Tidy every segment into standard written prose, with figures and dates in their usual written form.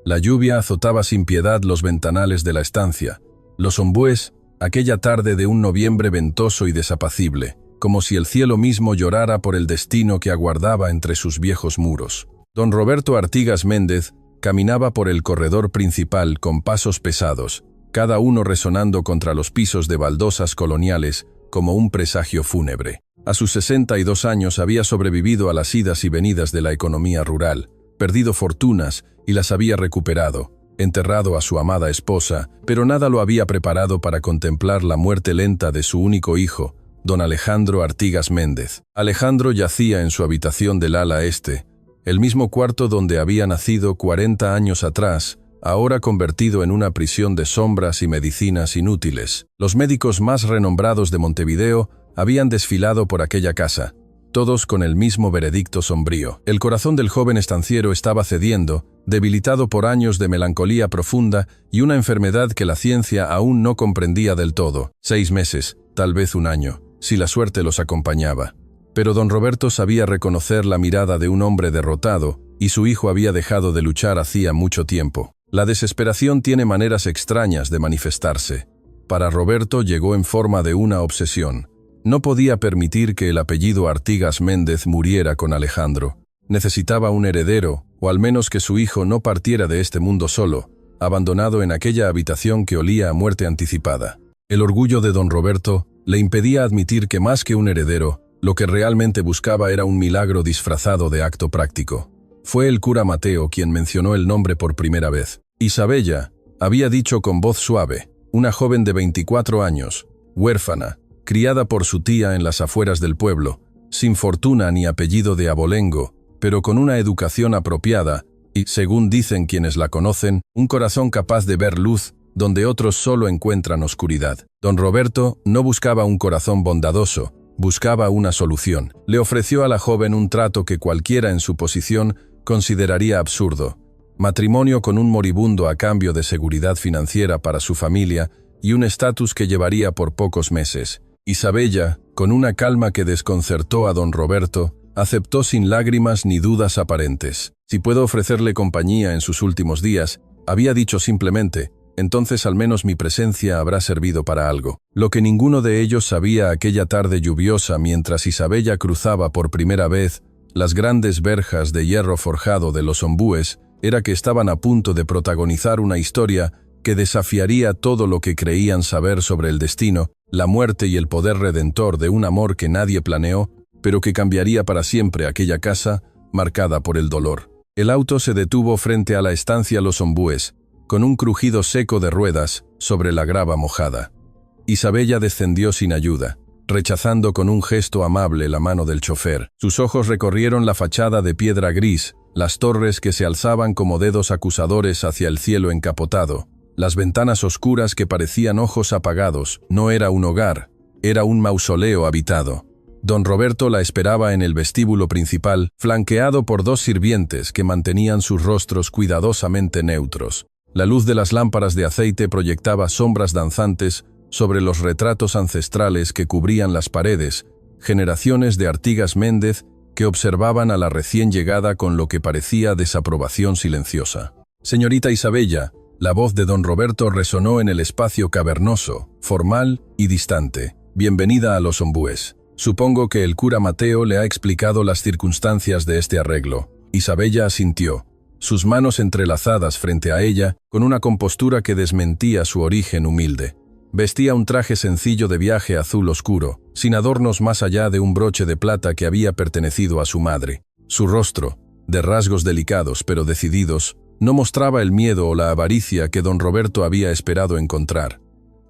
La lluvia azotaba sin piedad los ventanales de la estancia. Los ombúes, aquella tarde de un noviembre ventoso y desapacible, como si el cielo mismo llorara por el destino que aguardaba entre sus viejos muros. Don Roberto Artigas Méndez caminaba por el corredor principal con pasos pesados, cada uno resonando contra los pisos de baldosas coloniales como un presagio fúnebre. A sus 62 años había sobrevivido a las idas y venidas de la economía rural, perdido fortunas y las había recuperado, enterrado a su amada esposa, pero nada lo había preparado para contemplar la muerte lenta de su único hijo, don Alejandro Artigas Méndez. Alejandro yacía en su habitación del ala este, el mismo cuarto donde había nacido 40 años atrás, ahora convertido en una prisión de sombras y medicinas inútiles. Los médicos más renombrados de Montevideo habían desfilado por aquella casa, todos con el mismo veredicto sombrío. El corazón del joven estanciero estaba cediendo, debilitado por años de melancolía profunda y una enfermedad que la ciencia aún no comprendía del todo. 6 meses, tal vez un año, si la suerte los acompañaba. Pero don Roberto sabía reconocer la mirada de un hombre derrotado, y su hijo había dejado de luchar hacía mucho tiempo. La desesperación tiene maneras extrañas de manifestarse. Para Roberto llegó en forma de una obsesión. No podía permitir que el apellido Artigas Méndez muriera con Alejandro. Necesitaba un heredero, o al menos que su hijo no partiera de este mundo solo, abandonado en aquella habitación que olía a muerte anticipada. El orgullo de don Roberto le impedía admitir que más que un heredero, lo que realmente buscaba era un milagro disfrazado de acto práctico. Fue el cura Mateo quien mencionó el nombre por primera vez. Isabella, había dicho con voz suave, una joven de 24 años, huérfana, criada por su tía en las afueras del pueblo, sin fortuna ni apellido de abolengo, pero con una educación apropiada y, según dicen quienes la conocen, un corazón capaz de ver luz donde otros solo encuentran oscuridad. Don Roberto no buscaba un corazón bondadoso, buscaba una solución. Le ofreció a la joven un trato que cualquiera en su posición consideraría absurdo: matrimonio con un moribundo a cambio de seguridad financiera para su familia y un estatus que llevaría por pocos meses. Isabella, con una calma que desconcertó a don Roberto, aceptó sin lágrimas ni dudas aparentes. Si puedo ofrecerle compañía en sus últimos días, había dicho simplemente, entonces al menos mi presencia habrá servido para algo. Lo que ninguno de ellos sabía aquella tarde lluviosa mientras Isabella cruzaba por primera vez las grandes verjas de hierro forjado de los ombúes era que estaban a punto de protagonizar una historia que desafiaría todo lo que creían saber sobre el destino, la muerte y el poder redentor de un amor que nadie planeó, pero que cambiaría para siempre aquella casa marcada por el dolor. El auto se detuvo frente a la estancia Los Ombúes, con un crujido seco de ruedas sobre la grava mojada. Isabella descendió sin ayuda, rechazando con un gesto amable la mano del chofer. Sus ojos recorrieron la fachada de piedra gris, las torres que se alzaban como dedos acusadores hacia el cielo encapotado, las ventanas oscuras que parecían ojos apagados. No era un hogar, era un mausoleo habitado. Don Roberto la esperaba en el vestíbulo principal, flanqueado por 2 sirvientes que mantenían sus rostros cuidadosamente neutros. La luz de las lámparas de aceite proyectaba sombras danzantes sobre los retratos ancestrales que cubrían las paredes, generaciones de Artigas Méndez que observaban a la recién llegada con lo que parecía desaprobación silenciosa. «Señorita Isabella», la voz de don Roberto resonó en el espacio cavernoso, formal y distante. «Bienvenida a Los Ombúes. Supongo que el cura Mateo le ha explicado las circunstancias de este arreglo». Isabella asintió, sus manos entrelazadas frente a ella, con una compostura que desmentía su origen humilde. Vestía un traje sencillo de viaje azul oscuro, sin adornos más allá de un broche de plata que había pertenecido a su madre. Su rostro, de rasgos delicados pero decididos, no mostraba el miedo o la avaricia que don Roberto había esperado encontrar.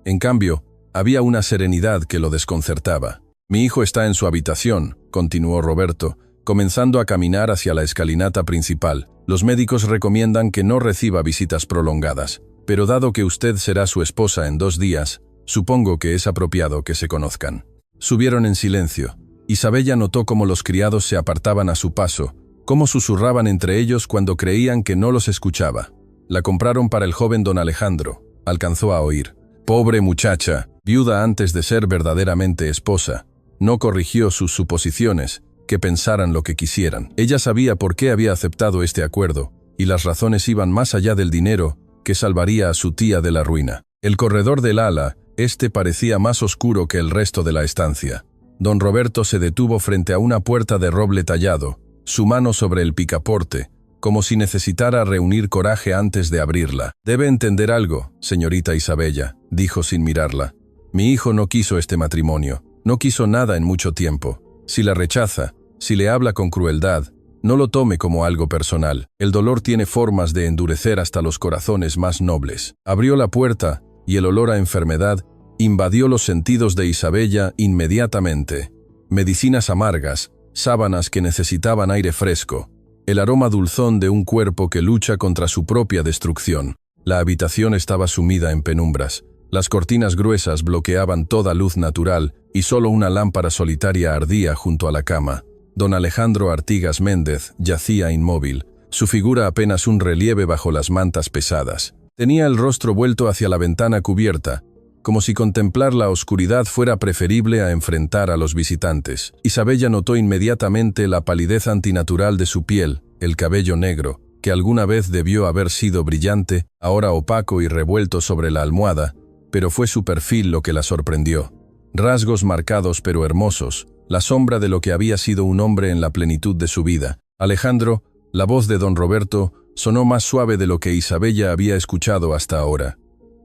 En cambio, había una serenidad que lo desconcertaba. «Mi hijo está en su habitación», continuó Roberto, comenzando a caminar hacia la escalinata principal. «Los médicos recomiendan que no reciba visitas prolongadas, pero dado que usted será su esposa en 2 días, supongo que es apropiado que se conozcan». Subieron en silencio. Isabella notó cómo los criados se apartaban a su paso, cómo susurraban entre ellos cuando creían que no los escuchaba. «La compraron para el joven don Alejandro», alcanzó a oír. «Pobre muchacha, viuda antes de ser verdaderamente esposa». No corrigió sus suposiciones, que pensaran lo que quisieran. Ella sabía por qué había aceptado este acuerdo, y las razones iban más allá del dinero que salvaría a su tía de la ruina. El corredor del ala, parecía más oscuro que el resto de la estancia. Don Roberto se detuvo frente a una puerta de roble tallado, su mano sobre el picaporte, como si necesitara reunir coraje antes de abrirla. «Debe entender algo, señorita Isabella», dijo sin mirarla. «Mi hijo no quiso este matrimonio, no quiso nada en mucho tiempo. Si la rechaza, si le habla con crueldad, no lo tome como algo personal. El dolor tiene formas de endurecer hasta los corazones más nobles». Abrió la puerta y el olor a enfermedad invadió los sentidos de Isabella inmediatamente. Medicinas amargas, sábanas que necesitaban aire fresco, el aroma dulzón de un cuerpo que lucha contra su propia destrucción. La habitación estaba sumida en penumbras. Las cortinas gruesas bloqueaban toda luz natural y solo una lámpara solitaria ardía junto a la cama. Don Alejandro Artigas Méndez yacía inmóvil, su figura apenas un relieve bajo las mantas pesadas. Tenía el rostro vuelto hacia la ventana cubierta, como si contemplar la oscuridad fuera preferible a enfrentar a los visitantes. Isabella notó inmediatamente la palidez antinatural de su piel, el cabello negro, que alguna vez debió haber sido brillante, ahora opaco y revuelto sobre la almohada, pero fue su perfil lo que la sorprendió. Rasgos marcados pero hermosos, la sombra de lo que había sido un hombre en la plenitud de su vida. «Alejandro», la voz de don Roberto sonó más suave de lo que Isabella había escuchado hasta ahora.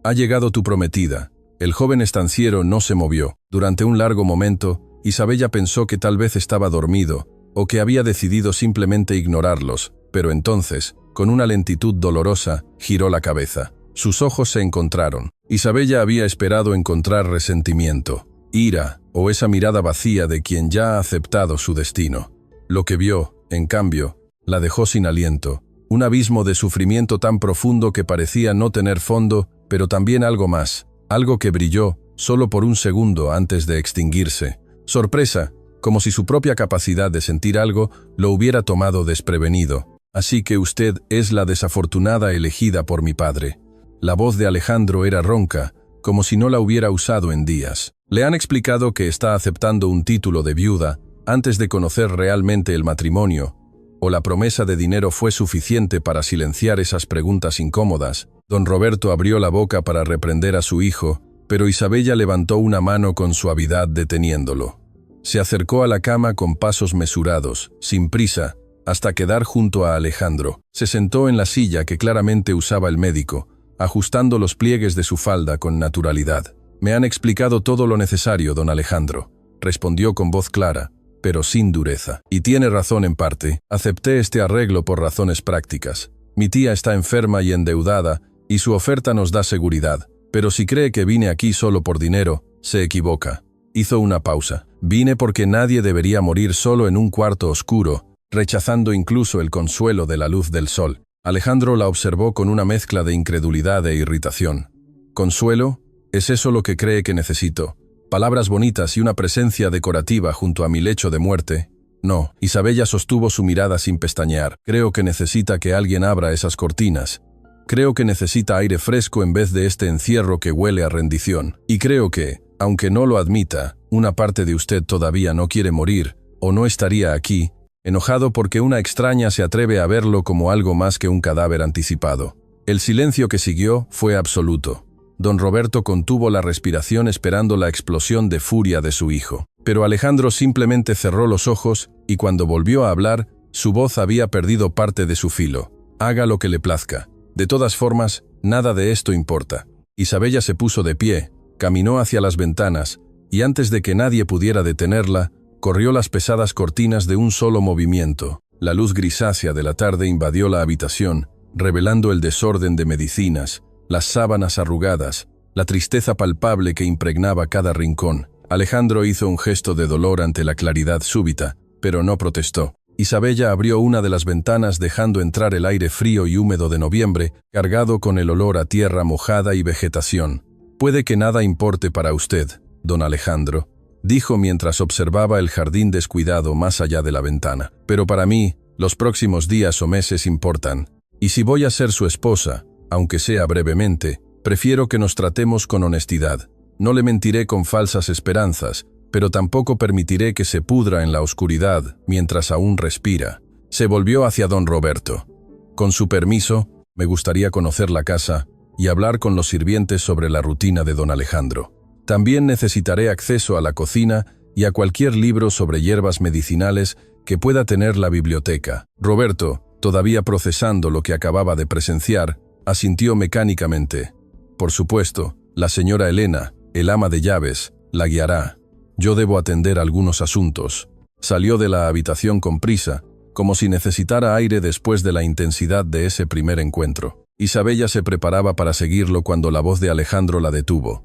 «Ha llegado tu prometida». El joven estanciero no se movió. Durante un largo momento, Isabella pensó que tal vez estaba dormido, o que había decidido simplemente ignorarlos, pero entonces, con una lentitud dolorosa, giró la cabeza. Sus ojos se encontraron. Isabella había esperado encontrar resentimiento, ira, o esa mirada vacía de quien ya ha aceptado su destino. Lo que vio, en cambio, la dejó sin aliento. Un abismo de sufrimiento tan profundo que parecía no tener fondo, pero también algo más. Algo que brilló, solo por un segundo antes de extinguirse. Sorpresa, como si su propia capacidad de sentir algo lo hubiera tomado desprevenido. «Así que usted es la desafortunada elegida por mi padre». La voz de Alejandro era ronca, como si no la hubiera usado en días. «Le han explicado que está aceptando un título de viuda antes de conocer realmente el matrimonio, o la promesa de dinero fue suficiente para silenciar esas preguntas incómodas». Don Roberto abrió la boca para reprender a su hijo, pero Isabella levantó una mano con suavidad deteniéndolo. Se acercó a la cama con pasos mesurados, sin prisa, hasta quedar junto a Alejandro. Se sentó en la silla que claramente usaba el médico, ajustando los pliegues de su falda con naturalidad. «Me han explicado todo lo necesario, don Alejandro», respondió con voz clara, pero sin dureza. «Y tiene razón en parte. Acepté este arreglo por razones prácticas. Mi tía está enferma y endeudada, y su oferta nos da seguridad. Pero si cree que vine aquí solo por dinero, se equivoca». Hizo una pausa. «Vine porque nadie debería morir solo en un cuarto oscuro, rechazando incluso el consuelo de la luz del sol». Alejandro la observó con una mezcla de incredulidad e irritación. «¿Consuelo? ¿Es eso lo que cree que necesito? Palabras bonitas y una presencia decorativa junto a mi lecho de muerte». «No». Isabella sostuvo su mirada sin pestañear. «Creo que necesita que alguien abra esas cortinas. Creo que necesita aire fresco en vez de este encierro que huele a rendición. Y creo que, aunque no lo admita, una parte de usted todavía no quiere morir, o no estaría aquí, enojado porque una extraña se atreve a verlo como algo más que un cadáver anticipado». El silencio que siguió fue absoluto. Don Roberto contuvo la respiración esperando la explosión de furia de su hijo. Pero Alejandro simplemente cerró los ojos y cuando volvió a hablar, su voz había perdido parte de su filo. «Haga lo que le plazca. De todas formas, nada de esto importa». Isabella se puso de pie, caminó hacia las ventanas, y antes de que nadie pudiera detenerla, corrió las pesadas cortinas de un solo movimiento. La luz grisácea de la tarde invadió la habitación, revelando el desorden de medicinas, las sábanas arrugadas, la tristeza palpable que impregnaba cada rincón. Alejandro hizo un gesto de dolor ante la claridad súbita, pero no protestó. Isabella abrió una de las ventanas dejando entrar el aire frío y húmedo de noviembre, cargado con el olor a tierra mojada y vegetación. «Puede que nada importe para usted, don Alejandro», dijo mientras observaba el jardín descuidado más allá de la ventana. «Pero para mí, los próximos días o meses importan. Y si voy a ser su esposa, aunque sea brevemente, prefiero que nos tratemos con honestidad. No le mentiré con falsas esperanzas, pero tampoco permitiré que se pudra en la oscuridad mientras aún respira». Se volvió hacia don Roberto. Con su permiso, me gustaría conocer la casa y hablar con los sirvientes sobre la rutina de don Alejandro. También necesitaré acceso a la cocina y a cualquier libro sobre hierbas medicinales que pueda tener la biblioteca. Roberto, todavía procesando lo que acababa de presenciar, asintió mecánicamente. Por supuesto, la señora Elena, el ama de llaves, la guiará. Yo debo atender algunos asuntos. Salió de la habitación con prisa, como si necesitara aire después de la intensidad de ese primer encuentro. Isabella se preparaba para seguirlo cuando la voz de Alejandro la detuvo.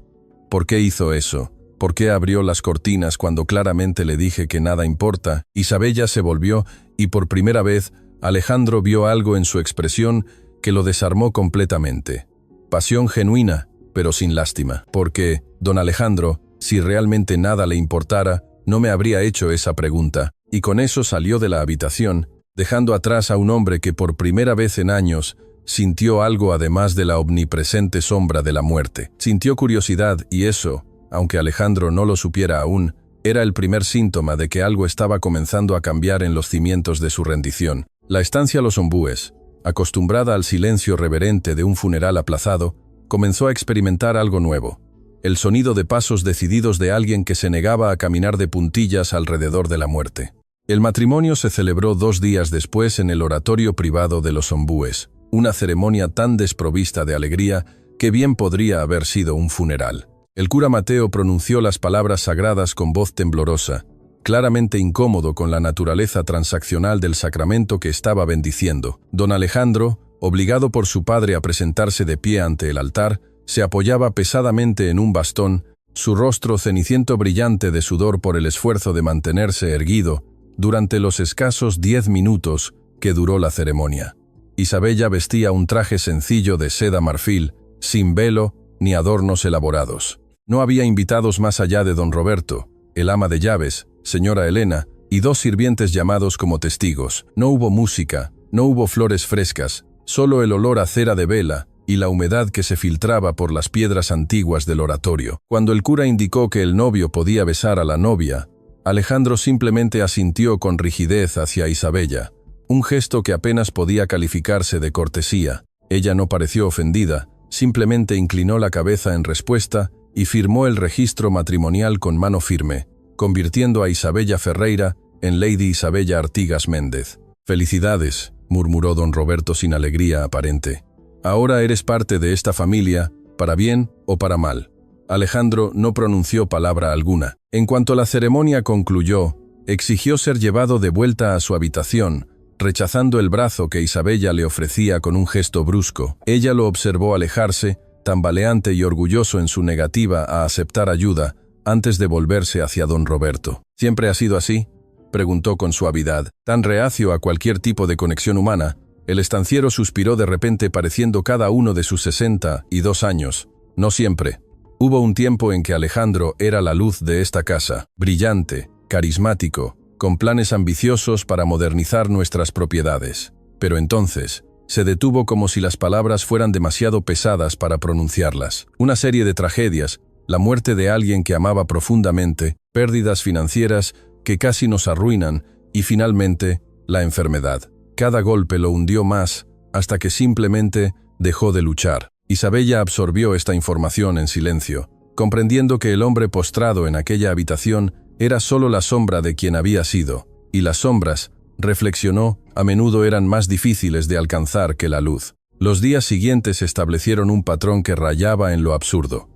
¿Por qué hizo eso? ¿Por qué abrió las cortinas cuando claramente le dije que nada importa? Isabella se volvió y por primera vez Alejandro vio algo en su expresión que lo desarmó completamente. Pasión genuina, pero sin lástima. Porque, don Alejandro, si realmente nada le importara, no me habría hecho esa pregunta. Y con eso salió de la habitación, dejando atrás a un hombre que por primera vez en años sintió algo además de la omnipresente sombra de la muerte. Sintió curiosidad y eso, aunque Alejandro no lo supiera aún, era el primer síntoma de que algo estaba comenzando a cambiar en los cimientos de su rendición. La estancia Los Ombúes, acostumbrada al silencio reverente de un funeral aplazado, comenzó a experimentar algo nuevo. El sonido de pasos decididos de alguien que se negaba a caminar de puntillas alrededor de la muerte. El matrimonio se celebró 2 días después en el oratorio privado de Los Ombúes, una ceremonia tan desprovista de alegría que bien podría haber sido un funeral. El cura Mateo pronunció las palabras sagradas con voz temblorosa, claramente incómodo con la naturaleza transaccional del sacramento que estaba bendiciendo. Don Alejandro, obligado por su padre a presentarse de pie ante el altar, se apoyaba pesadamente en un bastón, su rostro ceniciento brillante de sudor por el esfuerzo de mantenerse erguido durante los escasos 10 minutos que duró la ceremonia. Isabella vestía un traje sencillo de seda marfil, sin velo ni adornos elaborados. No había invitados más allá de don Roberto, el ama de llaves, señora Elena, y 2 sirvientes llamados como testigos. No hubo música, no hubo flores frescas, solo el olor a cera de vela y la humedad que se filtraba por las piedras antiguas del oratorio. Cuando el cura indicó que el novio podía besar a la novia, Alejandro simplemente asintió con rigidez hacia Isabella, un gesto que apenas podía calificarse de cortesía. Ella no pareció ofendida, simplemente inclinó la cabeza en respuesta y firmó el registro matrimonial con mano firme, convirtiendo a Isabella Ferreira en Lady Isabella Artigas Méndez. «Felicidades», murmuró don Roberto sin alegría aparente. «Ahora eres parte de esta familia, para bien o para mal». Alejandro no pronunció palabra alguna. En cuanto la ceremonia concluyó, exigió ser llevado de vuelta a su habitación, rechazando el brazo que Isabella le ofrecía con un gesto brusco. Ella lo observó alejarse, tambaleante y orgulloso en su negativa a aceptar ayuda, antes de volverse hacia don Roberto. «¿Siempre ha sido así?», preguntó con suavidad. Tan reacio a cualquier tipo de conexión humana, el estanciero suspiró de repente pareciendo cada uno de sus 62 años. «No siempre. Hubo un tiempo en que Alejandro era la luz de esta casa, brillante, carismático, con planes ambiciosos para modernizar nuestras propiedades. Pero entonces, se detuvo como si las palabras fueran demasiado pesadas para pronunciarlas. Una serie de tragedias, la muerte de alguien que amaba profundamente, pérdidas financieras que casi nos arruinan y finalmente, la enfermedad. Cada golpe lo hundió más hasta que simplemente dejó de luchar». Isabella absorbió esta información en silencio, comprendiendo que el hombre postrado en aquella habitación era solo la sombra de quien había sido, y las sombras, reflexionó, a menudo eran más difíciles de alcanzar que la luz. Los días siguientes establecieron un patrón que rayaba en lo absurdo.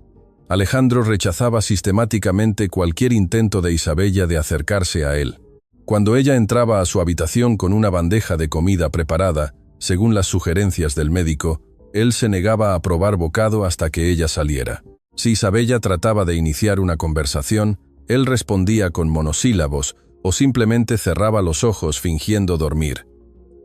Alejandro rechazaba sistemáticamente cualquier intento de Isabella de acercarse a él. Cuando ella entraba a su habitación con una bandeja de comida preparada, según las sugerencias del médico, él se negaba a probar bocado hasta que ella saliera. Si Isabella trataba de iniciar una conversación, él respondía con monosílabos o simplemente cerraba los ojos fingiendo dormir.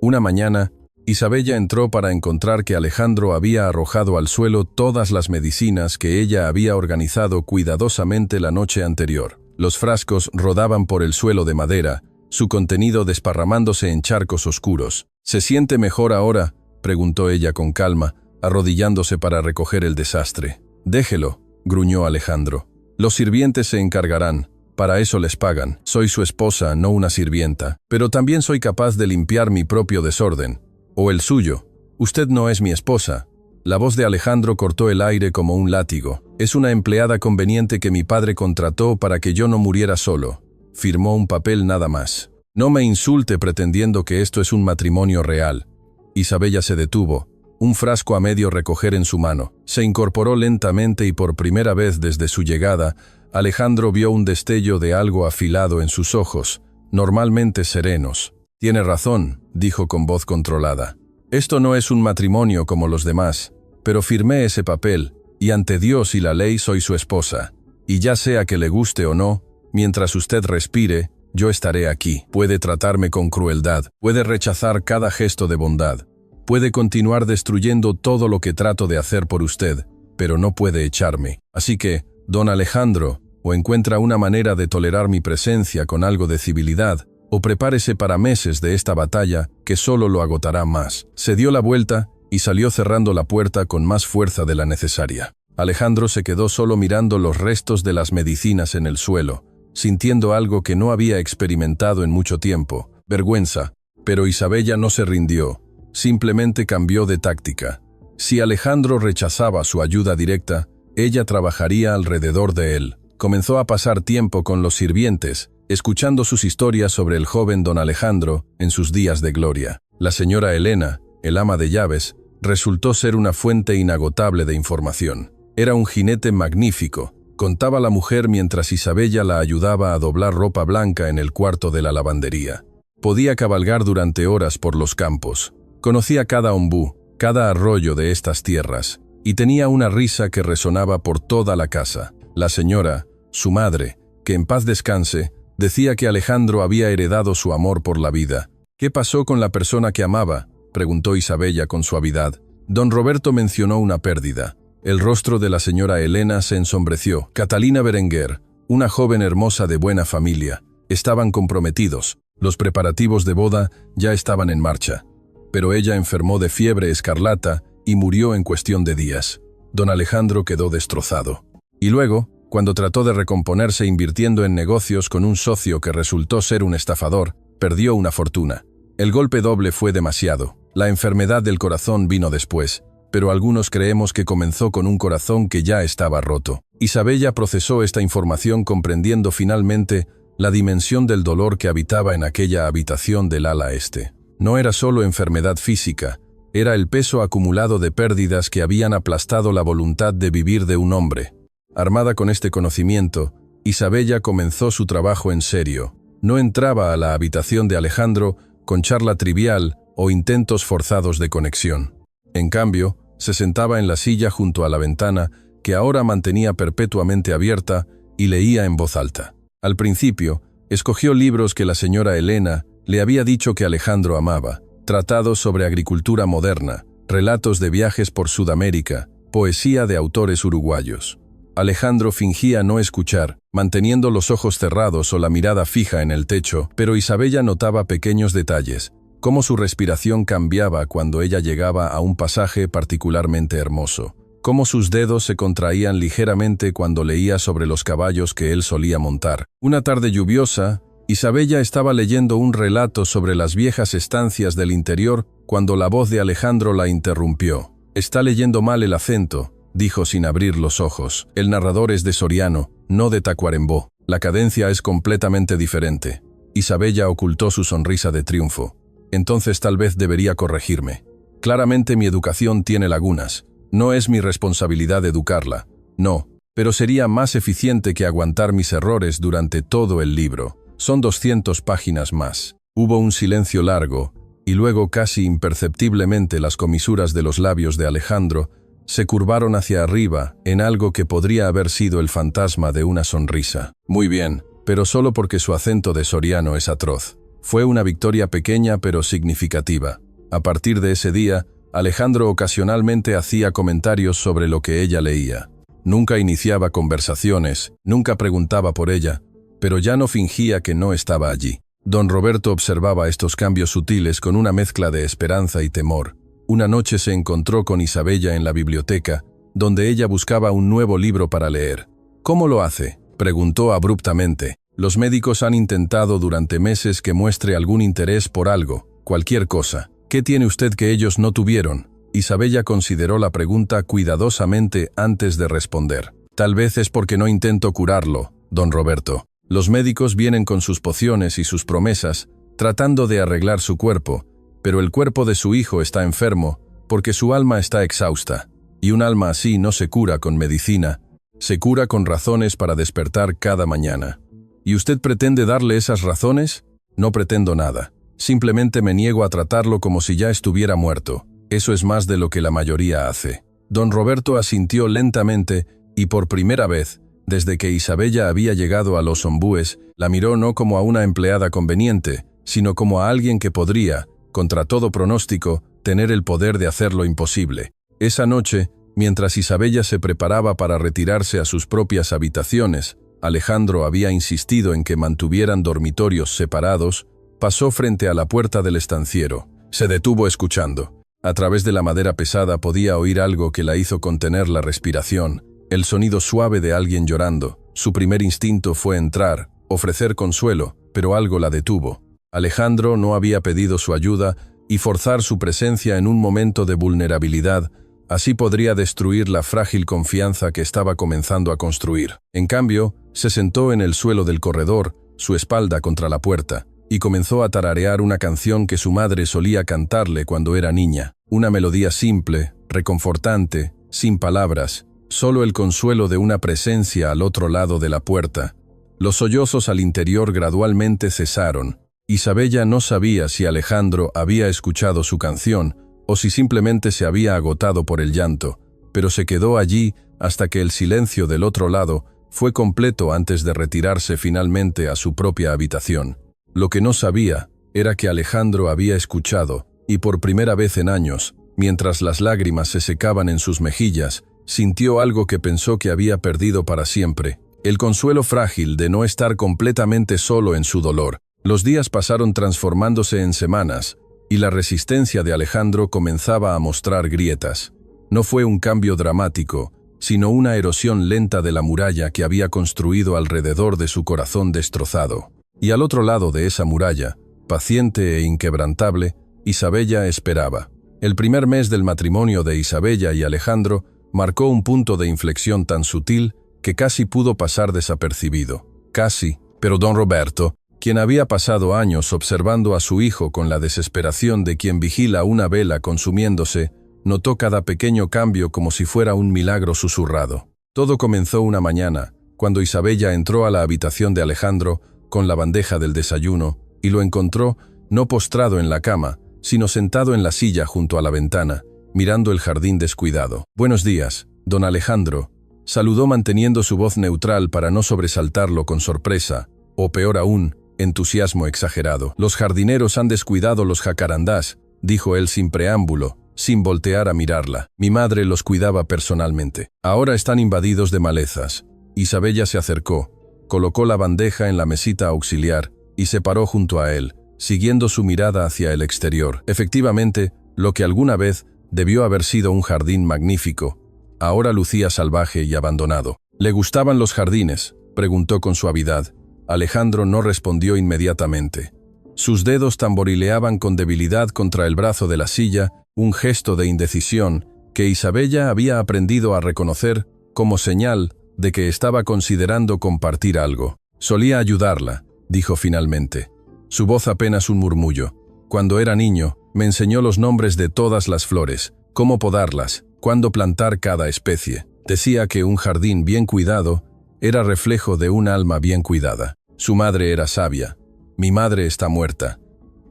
Una mañana, Isabella entró para encontrar que Alejandro había arrojado al suelo todas las medicinas que ella había organizado cuidadosamente la noche anterior. Los frascos rodaban por el suelo de madera, su contenido desparramándose en charcos oscuros. «¿Se siente mejor ahora?», preguntó ella con calma, arrodillándose para recoger el desastre. «Déjelo», gruñó Alejandro. «Los sirvientes se encargarán. Para eso les pagan. Soy su esposa, no una sirvienta. Pero también soy capaz de limpiar mi propio desorden. O el suyo. Usted no es mi esposa. La voz de Alejandro cortó el aire como un látigo. Es una empleada conveniente que mi padre contrató para que yo no muriera solo. Firmó un papel nada más. No me insulte pretendiendo que esto es un matrimonio real. Isabella se detuvo, un frasco a medio recoger en su mano. Se incorporó lentamente y por primera vez desde su llegada, Alejandro vio un destello de algo afilado en sus ojos, normalmente serenos. «Tiene razón», dijo con voz controlada. «Esto no es un matrimonio como los demás, pero firmé ese papel, y ante Dios y la ley soy su esposa. Y ya sea que le guste o no, mientras usted respire, yo estaré aquí. Puede tratarme con crueldad, puede rechazar cada gesto de bondad, puede continuar destruyendo todo lo que trato de hacer por usted, pero no puede echarme. Así que, don Alejandro, o encuentra una manera de tolerar mi presencia con algo de civilidad, o prepárese para meses de esta batalla que solo lo agotará más». Se dio la vuelta y salió cerrando la puerta con más fuerza de la necesaria. Alejandro se quedó solo mirando los restos de las medicinas en el suelo, sintiendo algo que no había experimentado en mucho tiempo, vergüenza, pero Isabella no se rindió, simplemente cambió de táctica. Si Alejandro rechazaba su ayuda directa, ella trabajaría alrededor de él. Comenzó a pasar tiempo con los sirvientes, escuchando sus historias sobre el joven don Alejandro en sus días de gloria. La señora Elena, el ama de llaves, resultó ser una fuente inagotable de información. Era un jinete magnífico, contaba la mujer mientras Isabella la ayudaba a doblar ropa blanca en el cuarto de la lavandería. Podía cabalgar durante horas por los campos. Conocía cada ombú, cada arroyo de estas tierras, y tenía una risa que resonaba por toda la casa. La señora, su madre, que en paz descanse, decía que Alejandro había heredado su amor por la vida. «¿Qué pasó con la persona que amaba?», preguntó Isabella con suavidad. Don Roberto mencionó una pérdida. El rostro de la señora Elena se ensombreció. Catalina Berenguer, una joven hermosa de buena familia. Estaban comprometidos. Los preparativos de boda ya estaban en marcha. Pero ella enfermó de fiebre escarlata y murió en cuestión de días. Don Alejandro quedó destrozado. Y luego, cuando trató de recomponerse invirtiendo en negocios con un socio que resultó ser un estafador, perdió una fortuna. El golpe doble fue demasiado. La enfermedad del corazón vino después, pero algunos creemos que comenzó con un corazón que ya estaba roto. Isabella procesó esta información comprendiendo finalmente la dimensión del dolor que habitaba en aquella habitación del ala este. No era solo enfermedad física, era el peso acumulado de pérdidas que habían aplastado la voluntad de vivir de un hombre. Armada con este conocimiento, Isabella comenzó su trabajo en serio. No entraba a la habitación de Alejandro con charla trivial o intentos forzados de conexión. En cambio, se sentaba en la silla junto a la ventana, que ahora mantenía perpetuamente abierta, y leía en voz alta. Al principio, escogió libros que la señora Elena le había dicho que Alejandro amaba, tratados sobre agricultura moderna, relatos de viajes por Sudamérica, poesía de autores uruguayos. Alejandro fingía no escuchar, manteniendo los ojos cerrados o la mirada fija en el techo, pero Isabella notaba pequeños detalles, cómo su respiración cambiaba cuando ella llegaba a un pasaje particularmente hermoso, cómo sus dedos se contraían ligeramente cuando leía sobre los caballos que él solía montar. Una tarde lluviosa, Isabella estaba leyendo un relato sobre las viejas estancias del interior cuando la voz de Alejandro la interrumpió. «Está leyendo mal el acento», dijo sin abrir los ojos. «El narrador es de Soriano, no de Tacuarembó. La cadencia es completamente diferente». Isabella ocultó su sonrisa de triunfo. «Entonces tal vez debería corregirme. Claramente mi educación tiene lagunas. No es mi responsabilidad educarla. No, pero sería más eficiente que aguantar mis errores durante todo el libro. Son 200 páginas más». Hubo un silencio largo, y luego casi imperceptiblemente las comisuras de los labios de Alejandro se curvaron hacia arriba en algo que podría haber sido el fantasma de una sonrisa. «Muy bien, pero solo porque su acento de Soriano es atroz». Fue una victoria pequeña pero significativa. A partir de ese día, Alejandro ocasionalmente hacía comentarios sobre lo que ella leía. Nunca iniciaba conversaciones, nunca preguntaba por ella, pero ya no fingía que no estaba allí. Don Roberto observaba estos cambios sutiles con una mezcla de esperanza y temor. Una noche se encontró con Isabella en la biblioteca, donde ella buscaba un nuevo libro para leer. «¿Cómo lo hace?», preguntó abruptamente. «Los médicos han intentado durante meses que muestre algún interés por algo, cualquier cosa, ¿Qué tiene usted que ellos no tuvieron? Isabella consideró la pregunta cuidadosamente antes de responder. Tal vez es porque no intento curarlo, don Roberto. Los médicos vienen con sus pociones y sus promesas, tratando de arreglar su cuerpo, pero el cuerpo de su hijo está enfermo porque su alma está exhausta, y un alma así no se cura con medicina, se cura con razones para despertar cada mañana. ¿Y usted pretende darle esas razones? No pretendo nada. Simplemente me niego a tratarlo como si ya estuviera muerto. Eso es más de lo que la mayoría hace. Don Roberto asintió lentamente y por primera vez, desde que Isabella había llegado a los Ombúes, la miró no como a una empleada conveniente, sino como a alguien que podría, contra todo pronóstico, tener el poder de hacer lo imposible. Esa noche, mientras Isabella se preparaba para retirarse a sus propias habitaciones, Alejandro había insistido en que mantuvieran dormitorios separados, pasó frente a la puerta del estanciero. Se detuvo escuchando. A través de la madera pesada podía oír algo que la hizo contener la respiración, el sonido suave de alguien llorando. Su primer instinto fue entrar, ofrecer consuelo, pero algo la detuvo. Alejandro no había pedido su ayuda y forzar su presencia en un momento de vulnerabilidad, así podría destruir la frágil confianza que estaba comenzando a construir. En cambio, se sentó en el suelo del corredor, su espalda contra la puerta, y comenzó a tararear una canción que su madre solía cantarle cuando era niña. Una melodía simple, reconfortante, sin palabras, solo el consuelo de una presencia al otro lado de la puerta. Los sollozos al interior gradualmente cesaron. Isabella no sabía si Alejandro había escuchado su canción o si simplemente se había agotado por el llanto, pero se quedó allí hasta que el silencio del otro lado fue completo antes de retirarse finalmente a su propia habitación. Lo que no sabía era que Alejandro había escuchado, y por primera vez en años, mientras las lágrimas se secaban en sus mejillas, sintió algo que pensó que había perdido para siempre, el consuelo frágil de no estar completamente solo en su dolor. Los días pasaron transformándose en semanas, y la resistencia de Alejandro comenzaba a mostrar grietas. No fue un cambio dramático, sino una erosión lenta de la muralla que había construido alrededor de su corazón destrozado. Y al otro lado de esa muralla, paciente e inquebrantable, Isabella esperaba. El primer mes del matrimonio de Isabella y Alejandro marcó un punto de inflexión tan sutil que casi pudo pasar desapercibido. Casi, pero don Roberto, quien había pasado años observando a su hijo con la desesperación de quien vigila una vela consumiéndose, notó cada pequeño cambio como si fuera un milagro susurrado. Todo comenzó una mañana, cuando Isabella entró a la habitación de Alejandro con la bandeja del desayuno, y lo encontró no postrado en la cama, sino sentado en la silla junto a la ventana, mirando el jardín descuidado. «Buenos días, don Alejandro», saludó manteniendo su voz neutral para no sobresaltarlo con sorpresa, o peor aún, entusiasmo exagerado. «Los jardineros han descuidado los jacarandás», dijo él sin preámbulo, sin voltear a mirarla. «Mi madre los cuidaba personalmente. Ahora están invadidos de malezas». Isabella se acercó, colocó la bandeja en la mesita auxiliar y se paró junto a él, siguiendo su mirada hacia el exterior. Efectivamente, lo que alguna vez debió haber sido un jardín magnífico, ahora lucía salvaje y abandonado. «¿Le gustaban los jardines?», preguntó con suavidad. Alejandro no respondió inmediatamente. Sus dedos tamborileaban con debilidad contra el brazo de la silla, un gesto de indecisión que Isabella había aprendido a reconocer como señal de que estaba considerando compartir algo. «Solía ayudarla», dijo finalmente. Su voz apenas un murmullo. «Cuando era niño, me enseñó los nombres de todas las flores, cómo podarlas, cuándo plantar cada especie. Decía que un jardín bien cuidado era reflejo de un alma bien cuidada. Su madre era sabia. Mi madre está muerta».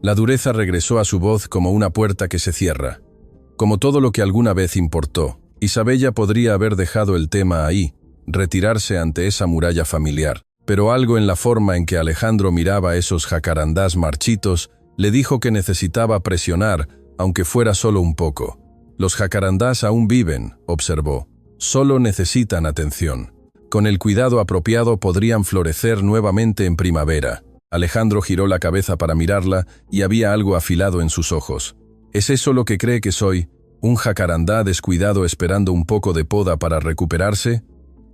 La dureza regresó a su voz como una puerta que se cierra. Como todo lo que alguna vez importó, Isabella podría haber dejado el tema ahí, retirarse ante esa muralla familiar. Pero algo en la forma en que Alejandro miraba esos jacarandás marchitos le dijo que necesitaba presionar, aunque fuera solo un poco. «Los jacarandás aún viven», observó. «Solo necesitan atención. Con el cuidado apropiado podrían florecer nuevamente en primavera». Alejandro giró la cabeza para mirarla y había algo afilado en sus ojos. «¿Es eso lo que cree que soy? ¿Un jacarandá descuidado esperando un poco de poda para recuperarse?»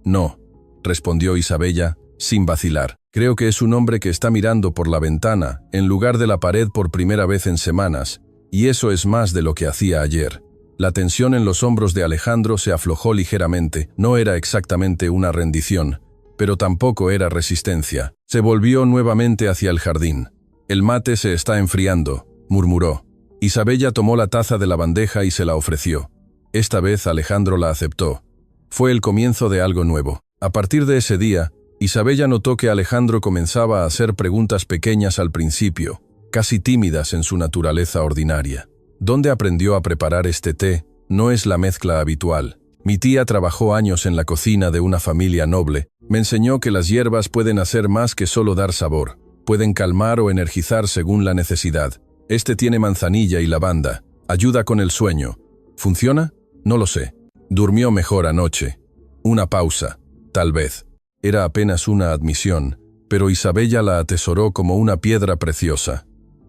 «No», respondió Isabella, sin vacilar. «Creo que es un hombre que está mirando por la ventana, en lugar de la pared por primera vez en semanas, y eso es más de lo que hacía ayer. La tensión en los hombros de Alejandro se aflojó ligeramente. No era exactamente una rendición, pero tampoco era resistencia. Se volvió nuevamente hacia el jardín. «El mate se está enfriando», murmuró. Isabella tomó la taza de la bandeja y se la ofreció. Esta vez Alejandro la aceptó. Fue el comienzo de algo nuevo. A partir de ese día, Isabella notó que Alejandro comenzaba a hacer preguntas pequeñas al principio, casi tímidas en su naturaleza ordinaria. ¿Dónde aprendió a preparar este té? No es la mezcla habitual. Mi tía trabajó años en la cocina de una familia noble. Me enseñó que las hierbas pueden hacer más que solo dar sabor. Pueden calmar o energizar según la necesidad. Este tiene manzanilla y lavanda. Ayuda con el sueño. ¿Funciona? No lo sé. Durmió mejor anoche. Una pausa. Tal vez. Era apenas una admisión, pero Isabella la atesoró como una piedra preciosa.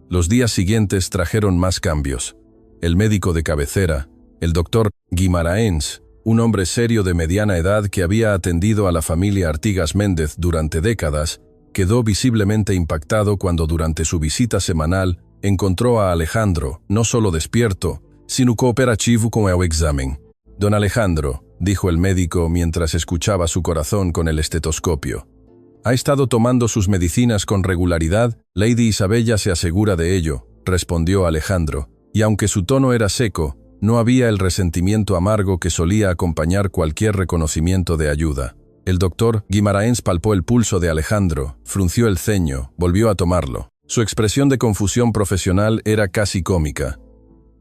Los días siguientes trajeron más cambios. El médico de cabecera, el doctor Guimaraens, un hombre serio de mediana edad que había atendido a la familia Artigas Méndez durante décadas, quedó visiblemente impactado cuando durante su visita semanal encontró a Alejandro no solo despierto, sino cooperativo con el examen. «Don Alejandro», dijo el médico mientras escuchaba su corazón con el estetoscopio. «¿Ha estado tomando sus medicinas con regularidad?» «Lady Isabella se asegura de ello», respondió Alejandro, y aunque su tono era seco, no había el resentimiento amargo que solía acompañar cualquier reconocimiento de ayuda. El doctor Guimaraens palpó el pulso de Alejandro, frunció el ceño, volvió a tomarlo. Su expresión de confusión profesional era casi cómica.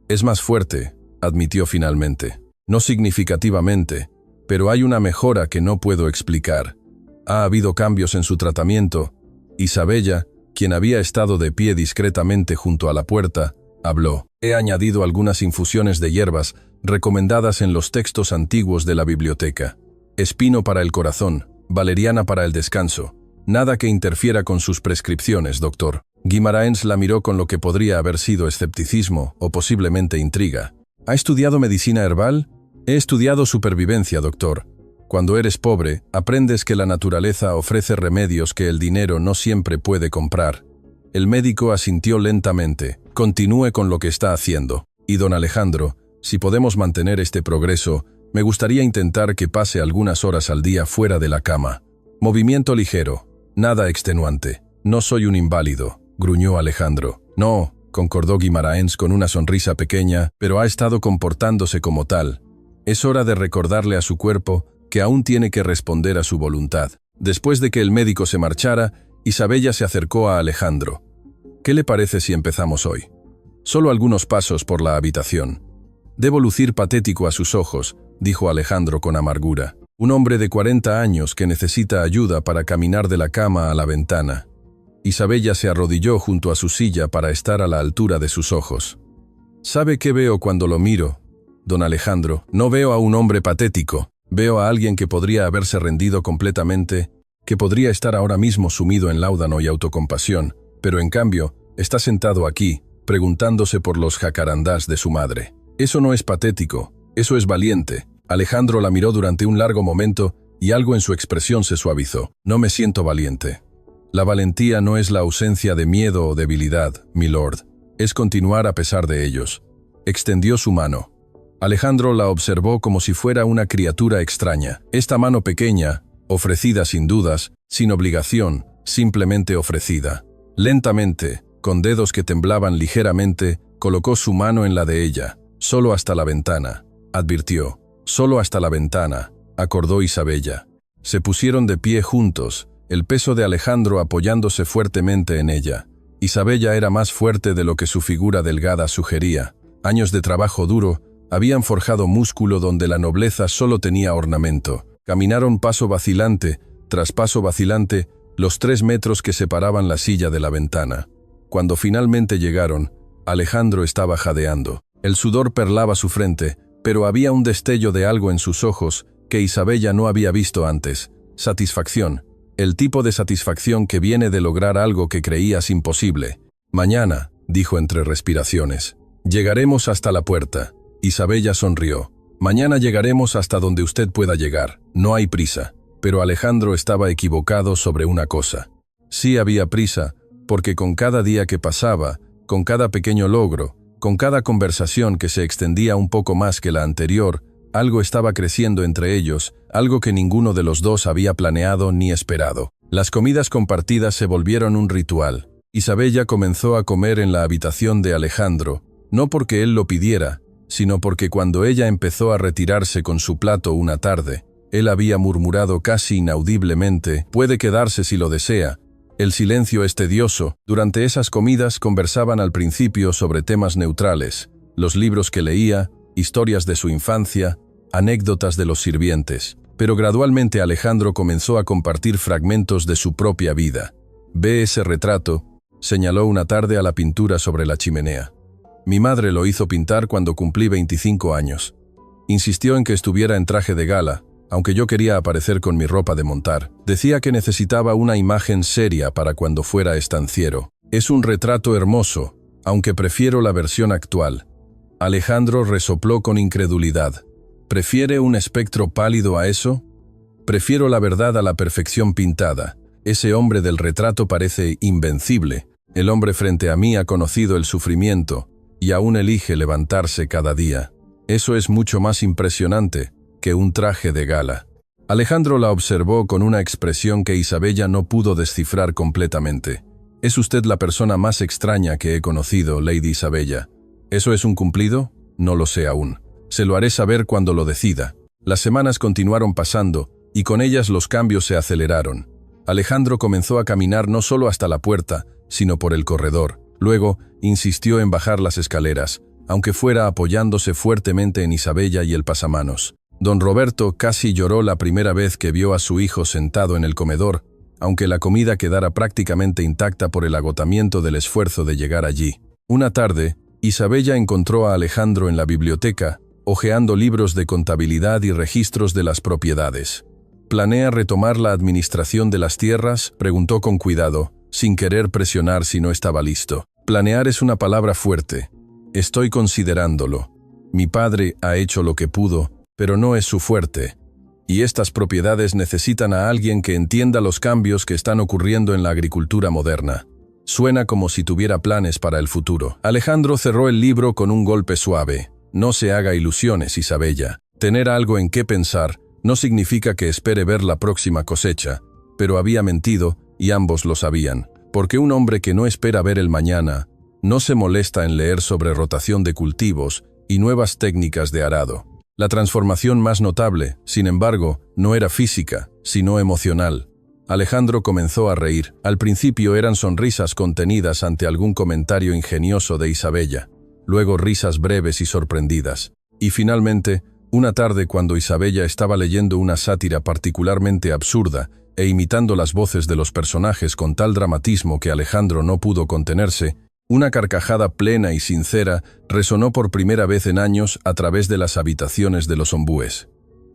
«Es más fuerte», admitió finalmente. «No significativamente, pero hay una mejora que no puedo explicar. Ha habido cambios en su tratamiento». Isabella, quien había estado de pie discretamente junto a la puerta, habló. «He añadido algunas infusiones de hierbas recomendadas en los textos antiguos de la biblioteca. Espino para el corazón, valeriana para el descanso. Nada que interfiera con sus prescripciones, doctor». Guimaraens la miró con lo que podría haber sido escepticismo o posiblemente intriga. «¿Ha estudiado medicina herbal?» «He estudiado supervivencia, doctor. Cuando eres pobre, aprendes que la naturaleza ofrece remedios que el dinero no siempre puede comprar». El médico asintió lentamente. «Continúe con lo que está haciendo. Y don Alejandro, si podemos mantener este progreso, me gustaría intentar que pase algunas horas al día fuera de la cama. Movimiento ligero, nada extenuante. No soy un inválido», gruñó Alejandro. «No», concordó Guimaraens con una sonrisa pequeña, «pero ha estado comportándose como tal. Es hora de recordarle a su cuerpo que aún tiene que responder a su voluntad». Después de que el médico se marchara, Isabella se acercó a Alejandro. «¿Qué le parece si empezamos hoy? Solo algunos pasos por la habitación». «Debo lucir patético a sus ojos», dijo Alejandro con amargura. «Un hombre de 40 años que necesita ayuda para caminar de la cama a la ventana». Isabella se arrodilló junto a su silla para estar a la altura de sus ojos. «¿Sabe qué veo cuando lo miro, don Alejandro? No veo a un hombre patético. Veo a alguien que podría haberse rendido completamente, que podría estar ahora mismo sumido en láudano y autocompasión, pero en cambio está sentado aquí, preguntándose por los jacarandás de su madre. Eso no es patético, eso es valiente». Alejandro la miró durante un largo momento y algo en su expresión se suavizó. «No me siento valiente». «La valentía no es la ausencia de miedo o debilidad, milord. Es continuar a pesar de ellos». Extendió su mano. Alejandro la observó como si fuera una criatura extraña. Esta mano pequeña, ofrecida sin dudas, sin obligación, simplemente ofrecida. Lentamente, con dedos que temblaban ligeramente, colocó su mano en la de ella. «Solo hasta la ventana», advirtió. «Solo hasta la ventana», acordó Isabella. Se pusieron de pie juntos, el peso de Alejandro apoyándose fuertemente en ella. Isabella era más fuerte de lo que su figura delgada sugería. Años de trabajo duro habían forjado músculo donde la nobleza solo tenía ornamento. Caminaron paso vacilante, tras paso vacilante, los 3 metros que separaban la silla de la ventana. Cuando finalmente llegaron, Alejandro estaba jadeando. El sudor perlaba su frente, pero había un destello de algo en sus ojos que Isabella no había visto antes. Satisfacción. El tipo de satisfacción que viene de lograr algo que creías imposible. «Mañana», dijo entre respiraciones, «llegaremos hasta la puerta». Isabella sonrió. «Mañana llegaremos hasta donde usted pueda llegar. No hay prisa». Pero Alejandro estaba equivocado sobre una cosa. Sí había prisa, porque con cada día que pasaba, con cada pequeño logro, Con cada conversación que se extendía un poco más que la anterior, algo estaba creciendo entre ellos, algo que ninguno de los dos había planeado ni esperado. Las comidas compartidas se volvieron un ritual. Isabella comenzó a comer en la habitación de Alejandro, no porque él lo pidiera, sino porque cuando ella empezó a retirarse con su plato una tarde, él había murmurado casi inaudiblemente: «Puede quedarse si lo desea». El silencio es tedioso. Durante esas comidas conversaban al principio sobre temas neutrales, los libros que leía, historias de su infancia, anécdotas de los sirvientes. Pero gradualmente Alejandro comenzó a compartir fragmentos de su propia vida. «Ve ese retrato», señaló una tarde a la pintura sobre la chimenea. «Mi madre lo hizo pintar cuando cumplí 25 años. Insistió en que estuviera en traje de gala, aunque yo quería aparecer con mi ropa de montar. Decía que necesitaba una imagen seria para cuando fuera estanciero. Es un retrato hermoso, aunque prefiero la versión actual». Alejandro resopló con incredulidad. «¿Prefiere un espectro pálido a eso? Prefiero la verdad a la perfección pintada. Ese hombre del retrato parece invencible. El hombre frente a mí ha conocido el sufrimiento y aún elige levantarse cada día. Eso es mucho más impresionante que un traje de gala». Alejandro la observó con una expresión que Isabella no pudo descifrar completamente. «Es usted la persona más extraña que he conocido, Lady Isabella. ¿Eso es un cumplido? No lo sé aún. Se lo haré saber cuando lo decida». Las semanas continuaron pasando, y con ellas los cambios se aceleraron. Alejandro comenzó a caminar no solo hasta la puerta, sino por el corredor. Luego, insistió en bajar las escaleras, aunque fuera apoyándose fuertemente en Isabella y el pasamanos. Don Roberto casi lloró la primera vez que vio a su hijo sentado en el comedor, aunque la comida quedara prácticamente intacta por el agotamiento del esfuerzo de llegar allí. Una tarde, Isabella encontró a Alejandro en la biblioteca, hojeando libros de contabilidad y registros de las propiedades. «¿Planea retomar la administración de las tierras?», preguntó con cuidado, sin querer presionar si no estaba listo. «Planear es una palabra fuerte. Estoy considerándolo. Mi padre ha hecho lo que pudo, pero no es su fuerte. Y estas propiedades necesitan a alguien que entienda los cambios que están ocurriendo en la agricultura moderna». Suena como si tuviera planes para el futuro. Alejandro cerró el libro con un golpe suave. «No se haga ilusiones, Isabella. Tener algo en qué pensar no significa que espere ver la próxima cosecha». Pero había mentido, y ambos lo sabían. Porque un hombre que no espera ver el mañana no se molesta en leer sobre rotación de cultivos y nuevas técnicas de arado. La transformación más notable, sin embargo, no era física, sino emocional. Alejandro comenzó a reír. Al principio eran sonrisas contenidas ante algún comentario ingenioso de Isabella, luego risas breves y sorprendidas. Y finalmente, una tarde cuando Isabella estaba leyendo una sátira particularmente absurda e imitando las voces de los personajes con tal dramatismo que Alejandro no pudo contenerse, una carcajada plena y sincera resonó por primera vez en años a través de las habitaciones de los ombúes.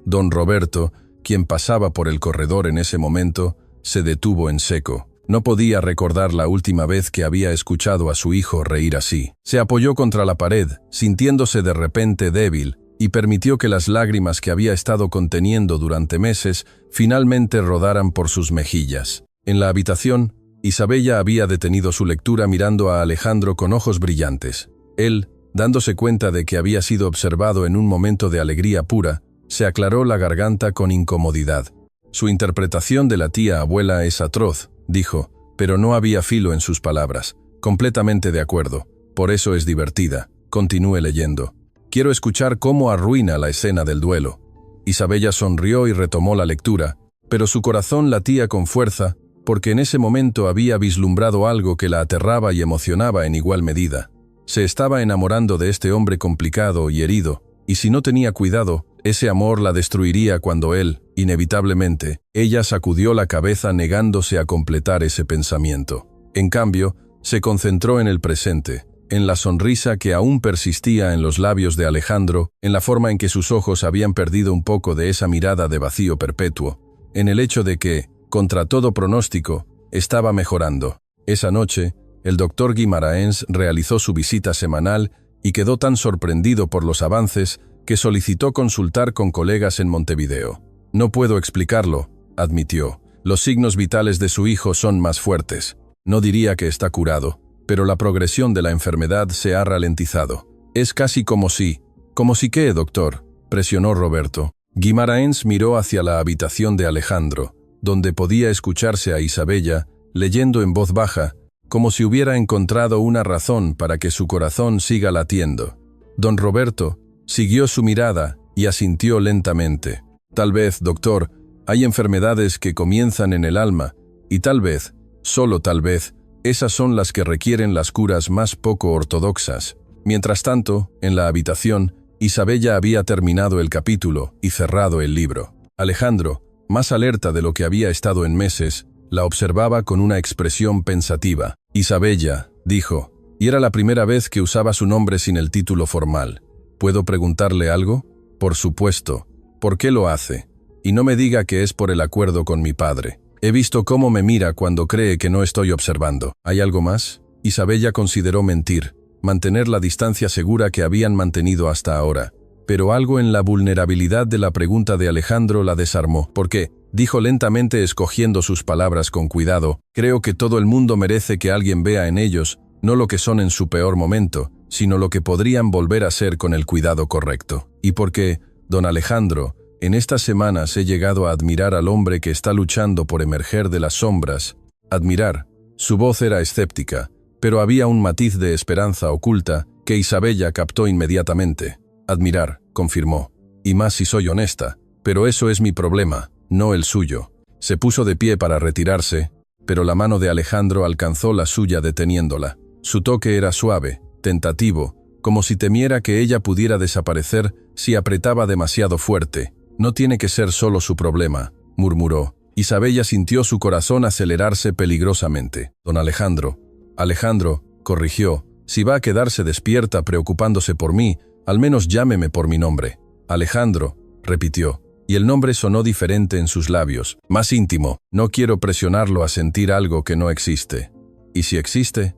Don Roberto, quien pasaba por el corredor en ese momento, se detuvo en seco. No podía recordar la última vez que había escuchado a su hijo reír así. Se apoyó contra la pared, sintiéndose de repente débil, y permitió que las lágrimas que había estado conteniendo durante meses finalmente rodaran por sus mejillas. En la habitación, Isabella había detenido su lectura mirando a Alejandro con ojos brillantes. Él, dándose cuenta de que había sido observado en un momento de alegría pura, se aclaró la garganta con incomodidad. «Su interpretación de la tía abuela es atroz», dijo, pero no había filo en sus palabras. «Completamente de acuerdo. Por eso es divertida. Continúe leyendo. Quiero escuchar cómo arruina la escena del duelo». Isabella sonrió y retomó la lectura, pero su corazón latía con fuerza, porque en ese momento había vislumbrado algo que la aterraba y emocionaba en igual medida. Se estaba enamorando de este hombre complicado y herido, y si no tenía cuidado, ese amor la destruiría cuando él, inevitablemente. Ella sacudió la cabeza negándose a completar ese pensamiento. En cambio, se concentró en el presente, en la sonrisa que aún persistía en los labios de Alejandro, en la forma en que sus ojos habían perdido un poco de esa mirada de vacío perpetuo, en el hecho de que, contra todo pronóstico, estaba mejorando. Esa noche, el doctor Guimaraens realizó su visita semanal y quedó tan sorprendido por los avances que solicitó consultar con colegas en Montevideo. «No puedo explicarlo», admitió. «Los signos vitales de su hijo son más fuertes. No diría que está curado, pero la progresión de la enfermedad se ha ralentizado. Es casi como si... ¿Como si qué, doctor?, presionó Roberto. Guimarães miró hacia la habitación de Alejandro, donde podía escucharse a Isabella leyendo en voz baja, como si hubiera encontrado una razón para que su corazón siga latiendo. Don Roberto siguió su mirada y asintió lentamente. Tal vez, doctor, hay enfermedades que comienzan en el alma, y tal vez, solo tal vez, esas son las que requieren las curas más poco ortodoxas. Mientras tanto, en la habitación, Isabella había terminado el capítulo y cerrado el libro. Alejandro, más alerta de lo que había estado en meses, la observaba con una expresión pensativa. Isabella, dijo, y era la primera vez que usaba su nombre sin el título formal. ¿Puedo preguntarle algo? Por supuesto. ¿Por qué lo hace? Y no me diga que es por el acuerdo con mi padre. He visto cómo me mira cuando cree que no estoy observando. ¿Hay algo más? Isabella consideró mentir, mantener la distancia segura que habían mantenido hasta ahora. Pero algo en la vulnerabilidad de la pregunta de Alejandro la desarmó. ¿Por qué? Dijo lentamente, escogiendo sus palabras con cuidado. Creo que todo el mundo merece que alguien vea en ellos, no lo que son en su peor momento, sino lo que podrían volver a ser con el cuidado correcto. Y porque, don Alejandro, en estas semanas he llegado a admirar al hombre que está luchando por emerger de las sombras. Admirar. Su voz era escéptica, pero había un matiz de esperanza oculta que Isabella captó inmediatamente. Admirar, confirmó. Y más si soy honesta. Pero eso es mi problema, no el suyo. Se puso de pie para retirarse, pero la mano de Alejandro alcanzó la suya deteniéndola. Su toque era suave, tentativo, como si temiera que ella pudiera desaparecer si apretaba demasiado fuerte. No tiene que ser solo su problema, murmuró. Isabella sintió su corazón acelerarse peligrosamente. Don Alejandro, corrigió, si va a quedarse despierta preocupándose por mí, al menos llámeme por mi nombre. Alejandro, repitió, y el nombre sonó diferente en sus labios, más íntimo. No quiero presionarlo a sentir algo que no existe. ¿Y si existe?